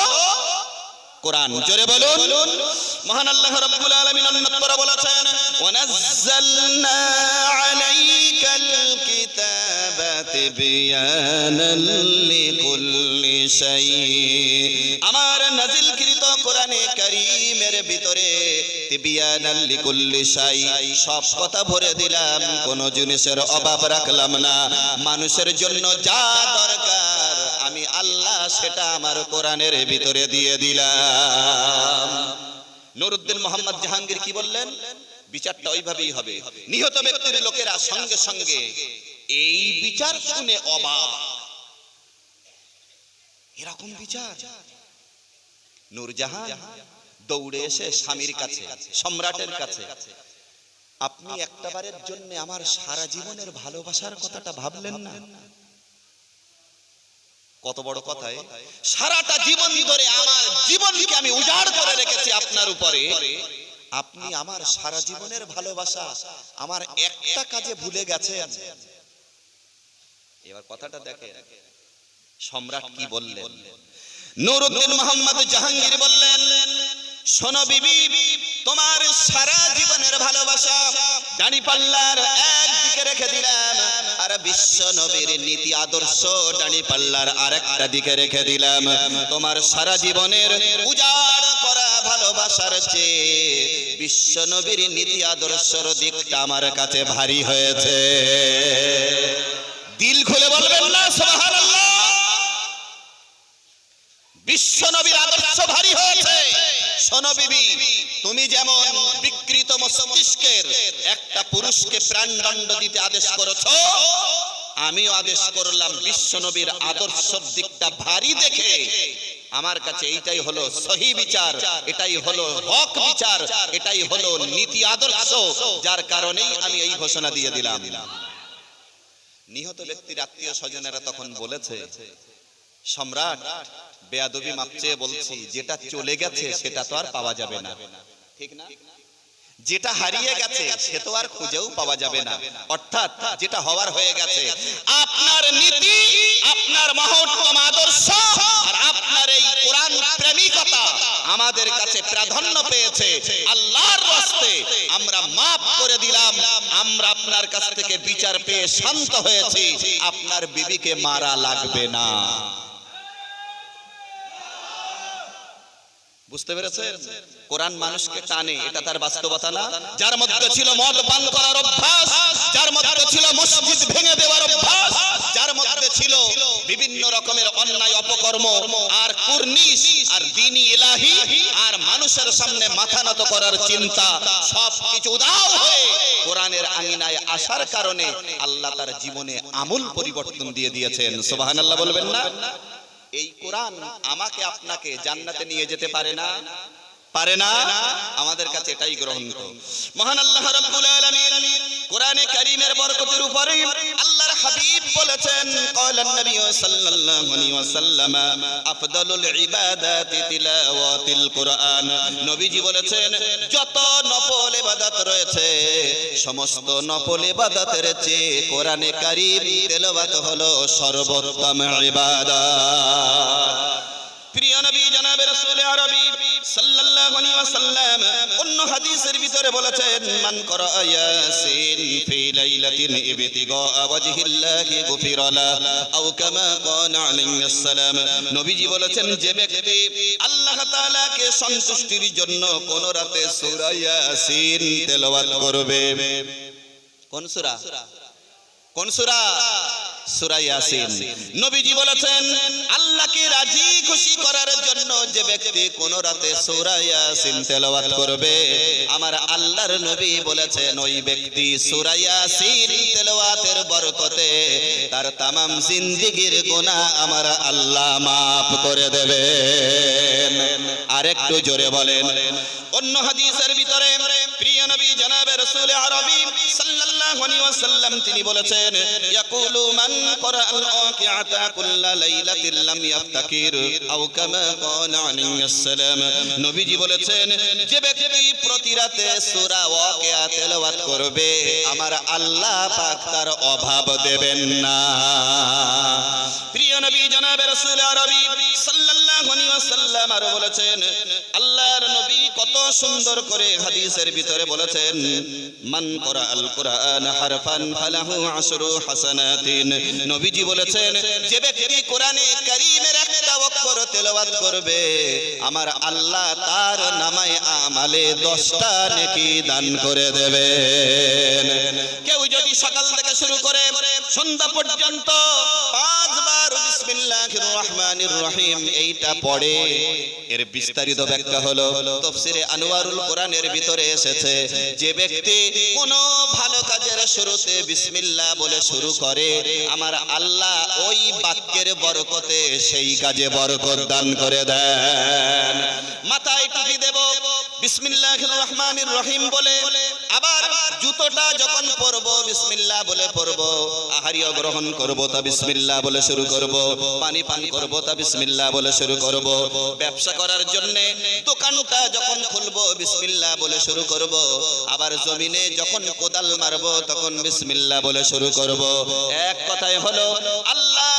কোরআন। জোরে বলুন। মহান আল্লাহ রাব্বুল আলামিন অন্যত্র বলেছেন, ওয়ানাজ্জালনা আলাইকাল কিতাবা তিবয়ানাল লিকুল্লি শাই। আমার নাযিলকৃত কোরআনে কারীমের ভিতরে তিবয়ানাল লিকুল্লি শাই, সব কথা ভরে দিলাম, কোন জিনিসের অভাব রাখলাম না। মানুষের জন্য যা দরকার আমি আল্লাহ সেটা আমার কোরআনের ভিতরে দিয়ে দিলাম। নুরউদ্দিন মোহাম্মদ জাহাঙ্গীর কি বললেন? বিচারটা ওইভাবেই হবে। নিহত ব্যক্তির লোকেরা সঙ্গে সঙ্গে এই বিচার শুনে অবাক, এরকম বিচার? নূরজাহান দৌড়ে এসে স্বামীর কাছে, সম্রাটের কাছে, আপনি একটাবারের জন্য আমার সারা জীবনের ভালোবাসার কথাটা ভাবলেন না? কত বড় কথায়, সারাটা জীবন ধরে আমার জীবনকে আমি উজাড় করে রেখেছি আপনার উপরে, আপনি আমার সারা জীবনের ভালোবাসা আমার একটা কাজে ভুলে গেছেন। এবার কথাটা দেখেন, সম্রাট কি বললেন? নুরউদ্দিন মোহাম্মদ জাহাঙ্গীর বললেন, শোনো বিবি, তোমার সারা জীবনের ভালোবাসা দাঁড়িপাল্লার একদিকে রেখে দিলাম, আর বিশ্ব নবীর নীতি আদর্শ দাঁড়িপাল্লার আরেকটা দিকে রেখে দিলাম। তোমার সারা জীবনের উজাড় করা ভালোবাসার চেয়ে বিশ্ব নবীর নীতি আদর্শের দিকটা আমার কাছে ভারী হয়েছে। দিল খুলে বলবেন না সুবহানাল্লাহ? বিশ্ব নবীর আদর্শ ভারী হয়েছে। শোনো বিবি, তুমি যেমন বিকৃত মস্তিষ্কের একটা পুরুষকে প্রাণদণ্ড দিতে আদেশ করেছো, আমিও আদেশ করলাম বিশ্ব নবীর আদর্শের দিকটা ভারী দেখে আমার কাছে এইটাই হলো সহি বিচার, এটাই হলো হক বিচার, এটাই হলো নীতি আদর্শ, যার কারণেই আমি এই ঘোষণা দিয়ে দিলাম। নিহত ব্যক্তির আত্মীয় স্বজনেরা তখন বলেছে, সম্রাট, বেয়াদবি মাপ চেয়ে বলছি, যেটা চলে গেছে সেটা তো আর পাওয়া যাবে না, ঠিক না? যেটা হারিয়ে গেছে সে তো আর খুঁজেও পাওয়া যাবে না, অর্থাৎ যেটা হওয়ার হয়ে গেছে। আপনার নীতি, আপনার মহত্তম আদর্শ আর আপনার এই কোরআন প্রেমিকতা আমাদের কাছে প্রাধান্য পেয়েছে। আল্লাহর রাস্তে আমরা মাফ করে দিলাম, আমরা আপনার কাছ থেকে বিচার পেয়ে শান্ত হয়েছি, আপনার বিবিকে মারা লাগবে না। বুঝতে পেরেছেন? কোরআন মানুষকে টানে, এটা তার বাস্তবতা না? যার মধ্যে ছিল মদ পান করার অভ্যাস, যার মধ্যে ছিল মসজিদ ভেঙে দেওয়ার অভ্যাস, যার মধ্যে ছিল বিভিন্ন রকমের অন্যায় অপকর্ম আর কুর্নিশ আর দ্বীনি ইলাহি আর মানুষের সামনে মাথা নত করার চিন্তা, সব কিছু উধাও হয়ে কোরআনের আঙিনায় আসার কারণে আল্লাহ তার জীবনে আমূল পরিবর্তন দিয়ে দিয়েছেন। সুবহানাল্লাহ বলবেন না? এই কোরআন আমাকে আপনাকে জান্নাতে নিয়ে যেতে পারে না? পারে না? আমাদের কাছে এটাই গ্রহণযোগ্য। মহান আল্লাহ রাব্বুল আলামিন কোরআনে কারীমের বরকতের উপরে আল্লাহর হাবিব বলেছেন, ক্বালান নবী সাল্লাল্লাহু আলাইহি ওয়াসাল্লাম আফদালুল ইবাদাতি তিলাওয়াতিল কুরআন। নবীজি বলেছেন, যত নফল ইবাদত রয়েছে সমস্ত নফল ইবাদতের চেয়ে কোরআনে কারীম তেলাওয়াত হলো সর্বোত্তম ইবাদত। প্রিয় নবী জনাবে রাসূল আরবি সাল্লাল্লাহু আলাইহি ওয়াসাল্লাম অন্য হাদিসের ভিতরে বলেছেন, মান করা ইয়াসিন ফি লাইলাতিন ইবতিগা ওয়াজহিল্লাহি গুফিরা লাহু আও কামা ক্বালা আলাইহিস সালাম। নবীজি বলেছেন, যে ব্যক্তি আল্লাহ তাআলাকে সন্তুষ্টির জন্য কোন রাতে সূরা ইয়াসিন তেলাওয়াত করবে। কোন সূরা? কোন সূরা? সূরা ইয়াসিন। নবীজি বলেছেন, আল্লাহকে রাজি খুশি করার জন্য যে ব্যক্তি কোন রাতে সূরা ইয়াসিন তেলাওয়াত করবে, আমার আল্লাহর নবী বলেছেন ওই ব্যক্তি সূরা ইয়াসিন তেলাওয়াতের বরকতে তার तमाम জিন্দেগীর গুনাহ আমার আল্লাহ maaf করে দেবেন। আরেকটু জোরে বলেন। অন্য হাদিসের ভিতরে প্রিয় নবী জনাবে রাসূল আরবি সাল্লাল্লাহু আলাইহি ওয়াসাল্লাম তিনি বলেছেন, ইয়াকুলু মান ক্বারাআল ওয়াকিআতা কুল্লা লাইলাতিন লাম ইয়াফতাকির আও কামা ক্বালা আলাইহিস সালাম। নবীজি বলেছেন, যে ব্যক্তি প্রতি রাতে সূরা ওয়াকিয়া তেলাওয়াত করবে আমার আল্লাহ পাক তার অভাব দেবেন না। প্রিয় নবী জনাবে রাসূল আরবি সাল্লাল্লাহু আলাইহি ওয়াসাল্লাম আরো বলেছেন, আল্লাহর নবী কত সুন্দর করে হাদিসের ভিতরে বলেছেন, মান ক্বারাআল কুরআন হারফান ফালাহু আশরু হাসানাতিন। নবীজি বলেছেন, যে ব্যক্তি কোরআনে কারীমের একটা অক্ষর তেলাওয়াত করবে আমার আল্লাহ তার নামায়ে আমালে 10টা নেকি দান করে দেবেন। কেউ যদি সকাল থেকে শুরু করে সন্ধ্যা পর্যন্ত 5 বার বিসমিল্লাহির রহমানির রহিম এইটা পড়ে, এর বিস্তারিত ব্যাখ্যা হলো তাফসীরে আনওয়ারুল কোরআনের ভিতরে এসেছে, যে ব্যক্তি কোন ভালো কাজের শুরুতে বিসমিল্লাহ বলে শুরু করে আমার আল্লাহ ওই বাক্যের বরকতে সেই কাজে বরকত দান করে দেন। মাথায় টুপি দেব বিসমিল্লাহির রহমানির রহিম বলে, আবার জুতোটা যখন পরবো বিসমিল্লাহ বলে পরবো, আহারিও গ্রহণ করব তা বিসমিল্লাহ বলে শুরু করব, পানি পান করব তা বিসমিল্লাহ বলে শুরু করব, ব্যবসা করার জন্য দোকানটা যখন খুলবো বিসমিল্লাহ বলে শুরু করব, আবার জমিনে যখন কোদাল মারবো তখন বিসমিল্লাহ বলে শুরু করব। এক কথায় হলো আল্লাহ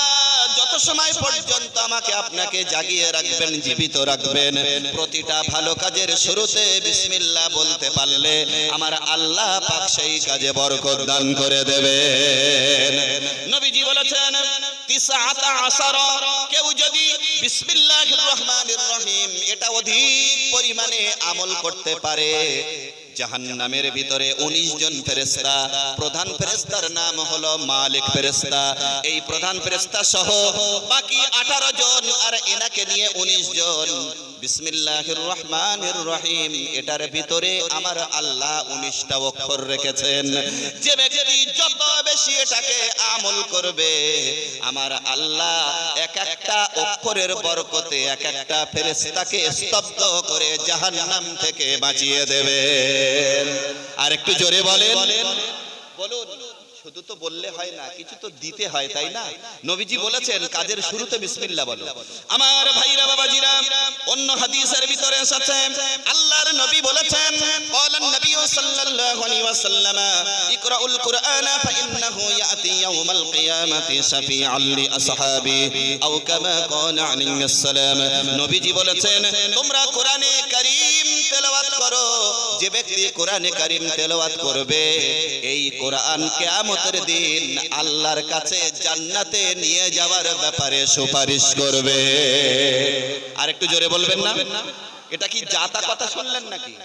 যত সময় পর্যন্ত আমাকে আপনাকে জাগিয়ে রাখবেন, জীবিত রাখবেন, প্রতিটা ভালো কাজের শুরুতে বিসমিল্লাহ বলতে পারলে আমার আল্লাহ পাক সেই কাজে বরকত দান করে দেবেন। নবীজি বলেছেন 19 কেউ যদি বিসমিল্লাহির রহমানির রহিম এটা অধিক পরিমাণে আমল করতে পারে, জাহান্নামের ভিতরে 19 জন ফেরেশতা, প্রধান ফেরেশতার নাম হলো মালিক ফেরেশতা, এই প্রধান ফেরেশতা সহ বাকি 18 জন আর এনাকে নিয়ে 19 জন বিসমিল্লাহির রহমানির রহিম এটার ভিতরে আমার আল্লাহ 19টা অক্ষর রেখেছেন। যে ব্যক্তি যত বেশি এটাকে আমল করবে আমার আল্লাহ এক একটা অক্ষরের বরকতে এক একটা ফেরেশতাকে স্তব্ধ করে জাহান্নাম থেকে বাঁচিয়ে দেবেন। আর একটু জোরে বলেন। বলুন, শুধু তো বললে হয় না, কিছু তো দিতে হয়, তাই না? নবীজি বলেছেন কাজের শুরুতে বিসমিল্লাহ বলো। আমার ভাইরা বাবাজিরা, অন্য হাদিসের ভিতরে এসেছে আল্লাহর নবী বলেছেন, ক্বালান নবী সাল্লাল্লাহু আলাইহি ওয়াসাল্লাম ইকরাউল কুরআনা ফাইন্নাহু ইয়াতি ইয়াউমাল কিয়ামাতি শাফিআল লি আসহাবি আও কামা ক্বালা আলাইহিস সালাম। নবীজি বলেছেন তোমরা কোরআনে কারীম তেলাওয়াত করো, যে ব্যক্তি কোরআনে কারীম তেলাওয়াত করবে এই কোরআন কিয়ামতের দিন আল্লাহর কাছে জান্নাতে নিয়ে যাওয়ার ব্যাপারে সুপারিশ করবে। আর একটু জোরে বলবেন না? এটা কি জাতা কথা শুনলেন নাকি?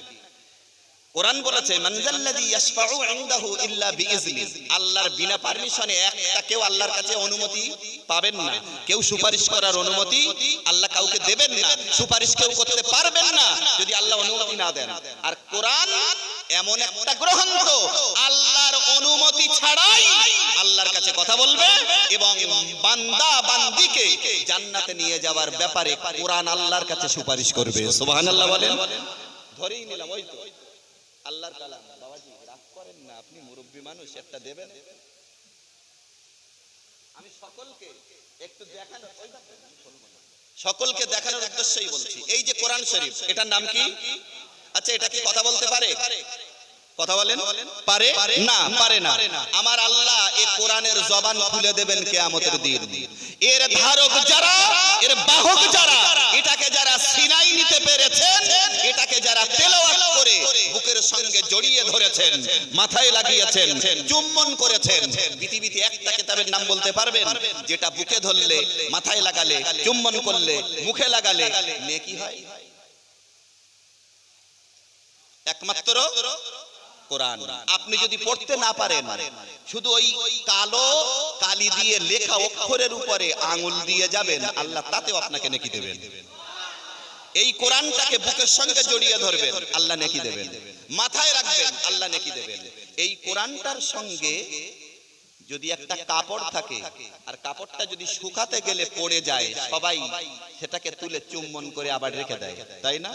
কোরআন বলেছে মানজাল্লাযী ইয়াশফাউ ইনদাহু ইল্লা বিইজনি, আল্লাহর বিনা পারমিশনে একটা কেউ আল্লাহর কাছে অনুমতি পাবেন না। কেউ সুপারিশ করার অনুমতি আল্লাহ কাউকে দেবেন না, সুপারিশ কেউ করতে পারবেন না যদি আল্লাহ অনুমতি না দেন। আর কোরআন এমন একটা গ্রন্থ আল্লাহর অনুমতি ছাড়াই আল্লাহর কাছে কথা বলবে এবং বান্দা বান্দিকে জান্নাতে নিয়ে যাওয়ার ব্যাপারে কোরআন আল্লাহর কাছে সুপারিশ করবে। সুবহানাল্লাহ বলেন। ধরেই নিলাম ওই তো আল্লাহর কালাম। বাবাজি রাগ করেন না, আপনি মুরব্বী মানুষ, একটা দেবেন। আমি সকলকে একটু দেখানোর উদ্দেশ্যই বলছি। এই যে কোরআন শরীফ, এটার নাম কি? আচ্ছা, এটা কি কথা বলতে পারে? কথা বলেন, পারে না? পারে না। আমার আল্লাহ এই কোরআনের জবান খুলে দেবেন কিয়ামতের দিন। এর ধারক যারা, এর বাহক যারা, এটাকে যারা সিনাই নিতে পেরেছেন, এটাকে যারা তেলাওয়াত করে বুকের সঙ্গে জড়িয়ে ধরেছেন, মাথায় লাগিয়েছেন, চুম্বন করেছেন, পৃথিবীতে একটা কিতাবের নাম বলতে পারবেন যেটা বুকে ধরলে, মাথায় লাগালে, চুম্বন করলে, মুখে লাগালে নেকি হয়? একমাত্র কোরআন। আপনি যদি পড়তে না পারেন, শুধু ওই কালো কালি দিয়ে লেখা অক্ষরের উপরে আঙ্গুল দিয়ে যাবেন, আল্লাহ তাতেও আপনাকে নেকি দেবেন। এই কোরআনটাকে বুকের সঙ্গে জড়িয়ে ধরবেন, আল্লাহ নেকি দেবেন। মাথায় রাখবেন, আল্লাহ নেকি দেবেন। এই কোরআনটার সঙ্গে যদি একটা কাপড় থাকে, আর কাপড়টা যদি শুকাতে গেলে পড়ে যায়, সবাই সেটাকে তুলে চুম্বন করে আবার রেখে দেয়, তাই না?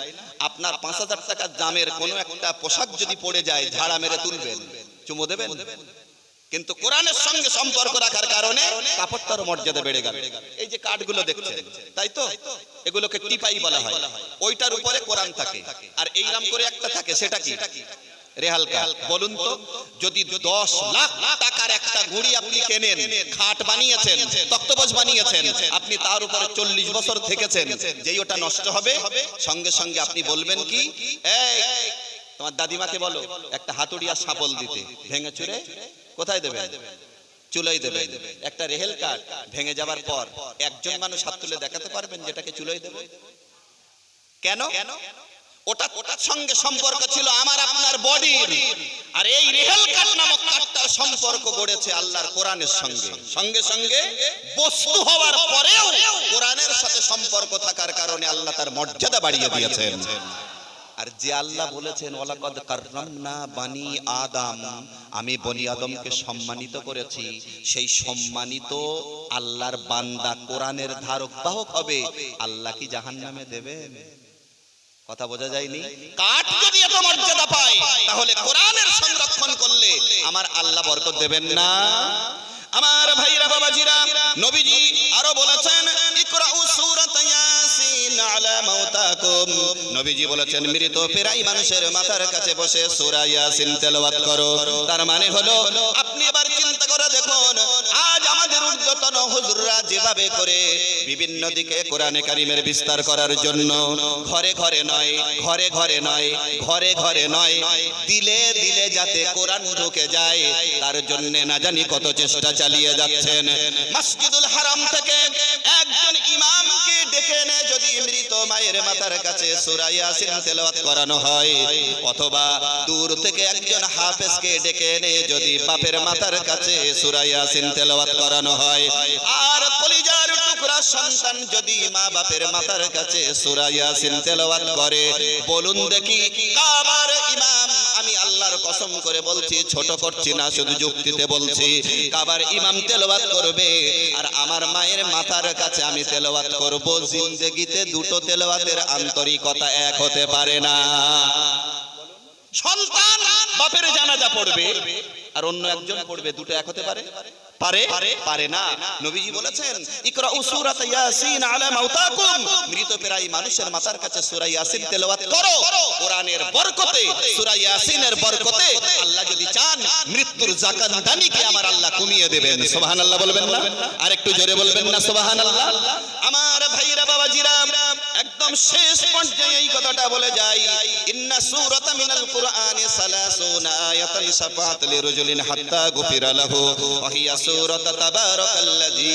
আপনার ৫,০০০ টাকার দামের কোনো একটা পোশাক যদি পড়ে যায়, ঝাড়া মেরে তুলবেন, চুমো দেবেন। কিন্তু কোরআনের সঙ্গে সম্পর্ক রাখার কারণে কাপড়টার মর্যাদা বেড়ে গেল। এই যে কাঠগুলো দেখছেন, তাই তো, এগুলোকে টিপাই বলা হয়। ওইটার উপরে কোরআন থাকে, আর এইরকম করে একটা থাকে, সেটা কি? রেহাল কাঠ। বলুন তো, যদি ১০ লাখ টাকার একটা ঘুড়ি আপনি কেনেন, খাট বানিয়েছেন, তক্তপোষ বানিয়েছেন, আপনি তার উপরে ৪০ বছর থেকেছেন, যেই ওটা নষ্ট হবে সঙ্গে সঙ্গে আপনি বলবেন কি, এই তোমার দাদিমাকে বলো একটা হাতুড়ি আর শাবল দিতে, ভেঙে চুরে কোথায় দেবেন? চুলোয় দেবেন। একটা রেহেল কাঠ ভেঙে যাবার পর একজন মানুষ হাত তুলে দেখাতে পারবেন যেটাকে চুলোয় দেবে? কেন? ওটার সঙ্গে সম্পর্ক ছিল আমার আপনার বডির। আর এই রেহেল কাঠ নামক কাঠটার সম্পর্ক গড়েছে আল্লাহর কোরআনের সঙ্গে। সঙ্গে সঙ্গে বস্তু হওয়ার পরেও কোরআনের সাথে সম্পর্ক থাকার কারণে আল্লাহ তার মর্যাদা বাড়িয়ে দিয়েছেন। আর যে আল্লাহ বলেছেন ওয়ালাকাদ কাররামনা বানি আদম, আমি বনি আদমকে সম্মানিত করেছি, সেই সম্মানিত আল্লাহর বান্দা কোরআনের ধারক বাহক হবে, আল্লাহ কি জাহান্নামে দেবেন? কথা বোঝা যায়নি? কাঠ যদি এত মর্যাদা পায়, তাহলে কোরআনের সংরক্ষণ করলে আমার আল্লাহ বরকত দেবেন না? আমার ভাইরা বাবাজিরা, নবীজি আরো বলেছেন ইকরাউ সূরাত ইয়াসিন আলা মাউতাকুম। নবীজি বলেছেন মৃত প্রায় মানুষের মাথার কাছে বসে সূরা ইয়াসিন তেলাওয়াত করো। তার মানে হলো, আপনি এবার চিন্তা করে দেখুন, আজ আমাদের ঊর্ধ্বতন হুজুররা যেভাবে করে বিভিন্ন দিকে কোরআনে কারীমের বিস্তার করার জন্য ঘরে ঘরে নয়, ঘরে ঘরে নয়, ঘরে ঘরে নয়, দিলে দিলে যাতে কোরআন ঢুকে যায়, তার জন্য না জানি কত চেষ্টা চালিয়ে যাচ্ছেন। মসজিদুল হারাম থেকে একজন ইমামকে ডেকে এনে যদি মৃত মায়ের মাথার কাছে সূরা ইয়াসিন তেলাওয়াত করানো হয়, অথবা দূর থেকে একজন হাফেজকে ডেকে এনে যদি বাপের মাথার কাছে সূরা ইয়াসিন তেলাওয়াত করানো হয়, আর কলিজার টুকরা সন্তান যদি মা বাপের মাথার কাছে সূরা ইয়াসিন তেলাওয়াত করে, বলুন দেখি কাবার ইমাম, আমি আল্লাহর কসম করে বলছি, ছোট করছি না, শুধু যুক্তিতে বলছি, কাবার ইমাম তেলাওয়াত করবে আর আমার মায়ের মাথার কাছে আমি তেলাওয়াত করব, জিন্দেগিতে দুটো তেলাওয়াতের আন্তরিকতা এক হতে পারে না। সন্তান বাপের জানাজা পড়বে আর অন্য একজন পড়বে, দুটো এক হতে পারে? পারে? পারে না। নবীজি বলেছেন ইকরাউ সূরাত ইয়াসিন আলা মাউতাকুম, মৃত প্রায় মানুষের মাথার কাছে সূরা ইয়াসিন তেলাওয়াত করো। কোরআনের বরকতে, সূরা ইয়াসিনের বরকতে আল্লাহ যদি চান মৃত্যুর জাকানদানিকে আমার আল্লাহ কমিয়ে দেবেন। সুবহানাল্লাহ বলবেন না? আর একটু জোরে বলবেন না সুবহানাল্লাহ? আমার ভাইরা বাবাজিরা, একদম একদম শেষ পর্যায়ে এই কথাটা বলে যাই, ইন্না সূরাতা মিনাল কুরআনি 30 আয়াতান শাফাআত লিরাজুলিন হাত্তা গুফিরা লাহু ওয়া হিয়া সূরাতু তাবারাকাল্লাযী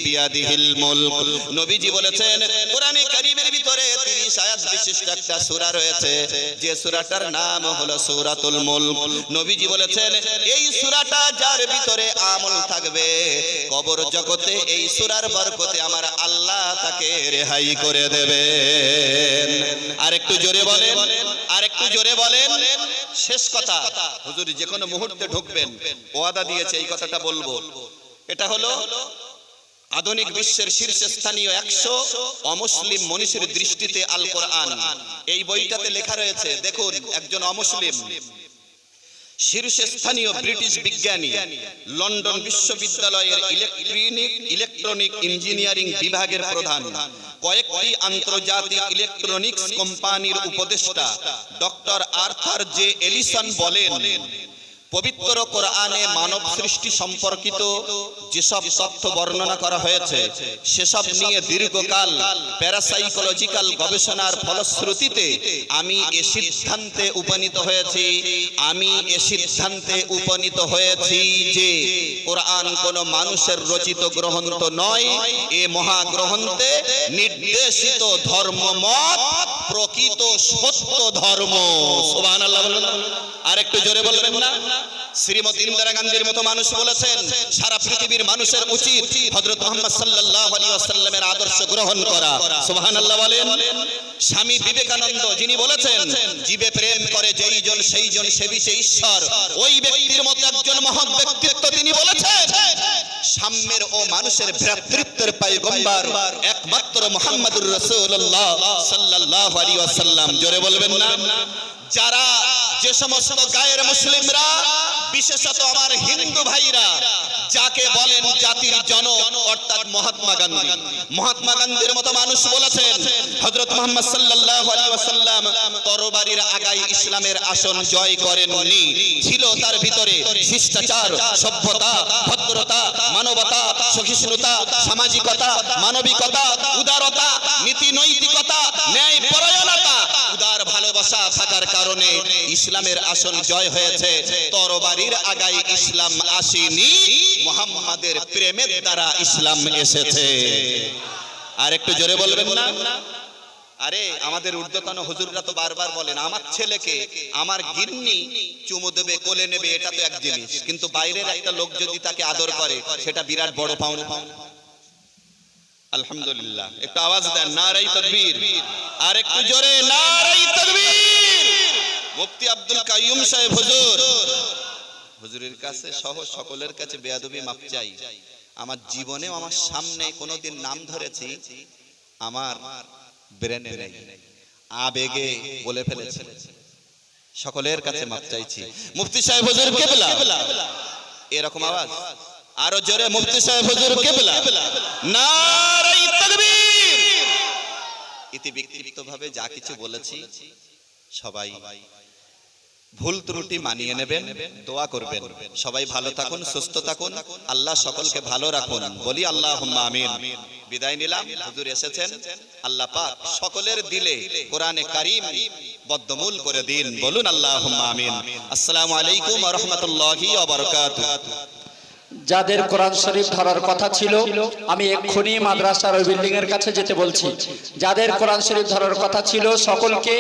বিয়াদিহিল মুলক। নবীজি বলেছেন কোরআনে কারীমের ভিতরে 30 আয়াত বিশিষ্ট একটা সূরা রয়েছে, যে সূরাটার নাম হলো সূরাতুল মুলক। নবীজি বলেছেন এই সূরাটা যার ভিতরে আমল থাকবে, কবর জগতে এই সূরার বরকতে আমার আল্লাহ তাকে রেহাই করে দেবেন। আর একটু জোরে বলেন, আর একটু জোরে বলেন। শেষ কথা, হুজুর যে কোনো মুহূর্তে ঢুকবেন, ওয়াদা দিয়েছে এই কথাটা বলবো। এটা হলো আধুনিক বিশ্বের শীর্ষস্থানীয় 100 অমুসলিম মনীষীর দৃষ্টিতে আল কোরআন। এই বইটাতে লেখা রয়েছে, দেখুন একজন অমুসলিম শীর্ষস্থানীয় ব্রিটিশ বিজ্ঞানী, লন্ডন বিশ্ববিদ্যালয়ের ইলেকট্রনিক ইঞ্জিনিয়ারিং বিভাগের প্রধান, কয়েকটি আন্তর্জাতিক ইলেকট্রনিক্স কোম্পানির উপদেষ্টা ডক্টর আর্থার জে এলিসন বলেন, পবিত্র কোরআনে মানব সৃষ্টি সম্পর্কিত যেসব তথ্য বর্ণনা করা হয়েছে সেসব নিয়ে দীর্ঘকাল প্যারাসাইকোলজিক্যাল গবেষণার ফলশ্রুতিতে আমি এ সিদ্ধান্তে উপনীত হয়েছি যে কোরআন কোনো মানুষের রচিত গ্রন্থ নয়, এ মহাগ্রন্থে নির্দেশিত ধর্মমত প্রকৃত সত্য ধর্ম। সুবহানাল্লাহ বলুন। আর একটু জোরে বলবেন না? শ্রীমতী ইন্দিরা গান্ধীর মতো মানুষ বলেছেন সারা পৃথিবীর মানুষের উচিত হযরত মুহাম্মদ সাল্লাল্লাহু আলাইহি ওয়াসাল্লামের আদর্শ গ্রহণ করা। সুবহানাল্লাহ বলেন। স্বামী বিবেকানন্দ যিনি বলেছেন জীবে প্রেম করে যেই জন সেই জন সেবিছে ঈশ্বর, ওই ব্যক্তির মতো একজন মহৎ ব্যক্তিত্ব তিনি বলেছেন সাম্যের ও মানুষের ভ্রাতৃত্বের পয়গম্বর একমাত্র মুহাম্মদুর রাসূলুল্লাহ সাল্লাল্লাহু আলাইহি ওয়াসাল্লাম। জোরে বলবেন না? যারা যে সমস্ত গায়ের মুসলিমরা, বিশেষত আমার হিন্দু ভাইরা যাকে বলেন জাতির জনক অর্থাৎ মহাত্মা গান্ধী, মহাত্মা গান্ধীর মতো মানুষ বলেছেন হযরত মুহাম্মদ সাল্লাল্লাহু আলাইহি ওয়াসাল্লাম তরবারির আগায় ইসলামের আসন জয় করেননি, ছিল তার ভিতরে শিষ্টাচার, সভ্যতা, ভদ্রতা, মানবতা, সহিষ্ণুতা, সামাজিকতা, মানবিকতা, উদারতা, নীতি নৈতিকতা, ন্যায় পরায়ণতা, উদার ভালোবাসা থাকার কারণে ইসলামের আসন জয় হয়েছে। তরবারির আগায় ইসলাম আসেনি, মুহাম্মাদের প্রেমের দ্বারা ইসলাম এসেছে। আর একটু জোরে বলবেন না? আরে আমাদের ঊর্ধ্বতন হুজুররা তো বারবার বলেন আমার ছেলেকে আমার গিন্নি চুমু দেবে, কোলে নেবে, এটা তো এক জিনিস, কিন্তু বাইরের একটা লোক যদি তাকে আদর করে সেটা বিরাট বড় পাওনা। আলহামদুলিল্লাহ, একটু আওয়াজ দেন নারে তাকবীর। আর একটু জোরে নারে তাকবীর। মুফতি আব্দুল কাইয়ুম সাহেব হুজুরের কাছে সহ সকলের কাছে বেয়াদবি মাপ চাই। আমার জীবনেও আমার সামনে কোনোদিন নাম ধরেছি, আমার ব্রেনে নেই, আবেগে বলে ফেলেছি, সকলের কাছে মাপ চাইছি। মুফতি সাহেব হুজুর কিবলা, এরকম আওয়াজ আরো জোরে, মুফতি সাহেব হুজুর কিবলা, নারে তাকবীর। ইতি বিক্ষিপ্তভাবে যা কিছু বলেছি সবাই ভুল ত্রুটি মানিয়ে নেবেন, দোয়া করবেন। সবাই ভালো থাকুন, সুস্থ থাকুন, আল্লাহ সকলকে ভালো রাখুন। বলি আল্লাহুম্মা আমিন। বিদায় নিলাম। হুজুর এসেছেন, আল্লাহ পাক সকলের দিলে কোরআনে কারীম বদ্ধমূল করে দিন। বলুন আল্লাহুম্মা আমিন। আসসালামু আলাইকুম ওয়া রাহমাতুল্লাহি ওয়া বারাকাতুহু। যাদের কোরআন শরীফ ধরার কথা ছিল আমি এক্ষুনি মাদ্রাসার ওই বিল্ডিং এর কাছে যেতে বলছি। যাদের কোরআন শরীফ ধরার কথা ছিল সকলকে,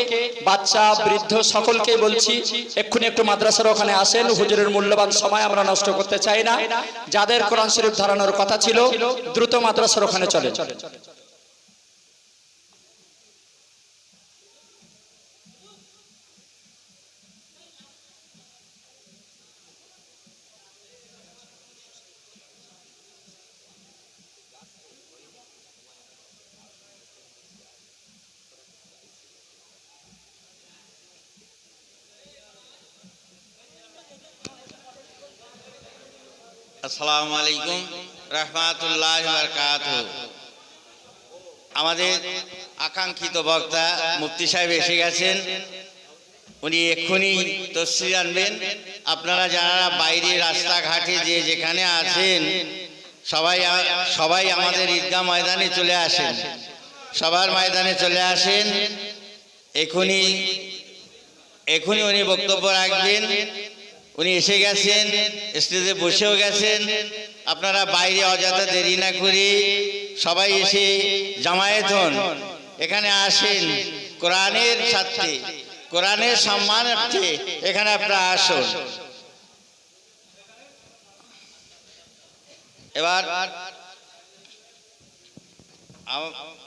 বাচ্চা বৃদ্ধ সকলকে বলছি এক্ষুনি একটু মাদ্রাসার ওখানে আসেন। হুজুরের মূল্যবান সময় আমরা নষ্ট করতে চাই না। যাদের কোরআন শরীফ ধরানোর কথা ছিল দ্রুত মাদ্রাসার ওখানে চলে। আসসালামু আলাইকুম রাহমাতুল্লাহি ওয়া বারাকাতুহু। আমাদের আকাঙ্ক্ষিত বক্তা মুফতি সাহেব এসে গেছেন, উনি এক্ষুনি তফসির আনবেন। আপনারা যারা বাইরে রাস্তাঘাটে যে যেখানে আছেন সবাই আমাদের ঈদগাহ ময়দানে চলে আসেন। সবার ময়দানে চলে আসেন। এখনই উনি বক্তব্য রাখবেন। উনি এসে গেছেন, স্টেজে বসেও গেছেন। আপনারা বাইরে অযথা দেরি না করে সবাই এসে জামায়াত হন, এখানে আসেন। কোরআনের সাথে, কোরআনের সম্মানার্থে এখানে আপনারা আসুন। এবার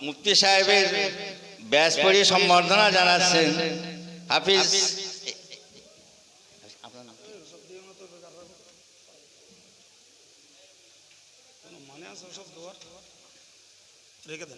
মুফতি সাহেবের ব্যাস পড়িয়ে সম্বর্ধনা জানাচ্ছেন হাফিজ। মানে আছে সব দোয়ার রেখে দেন।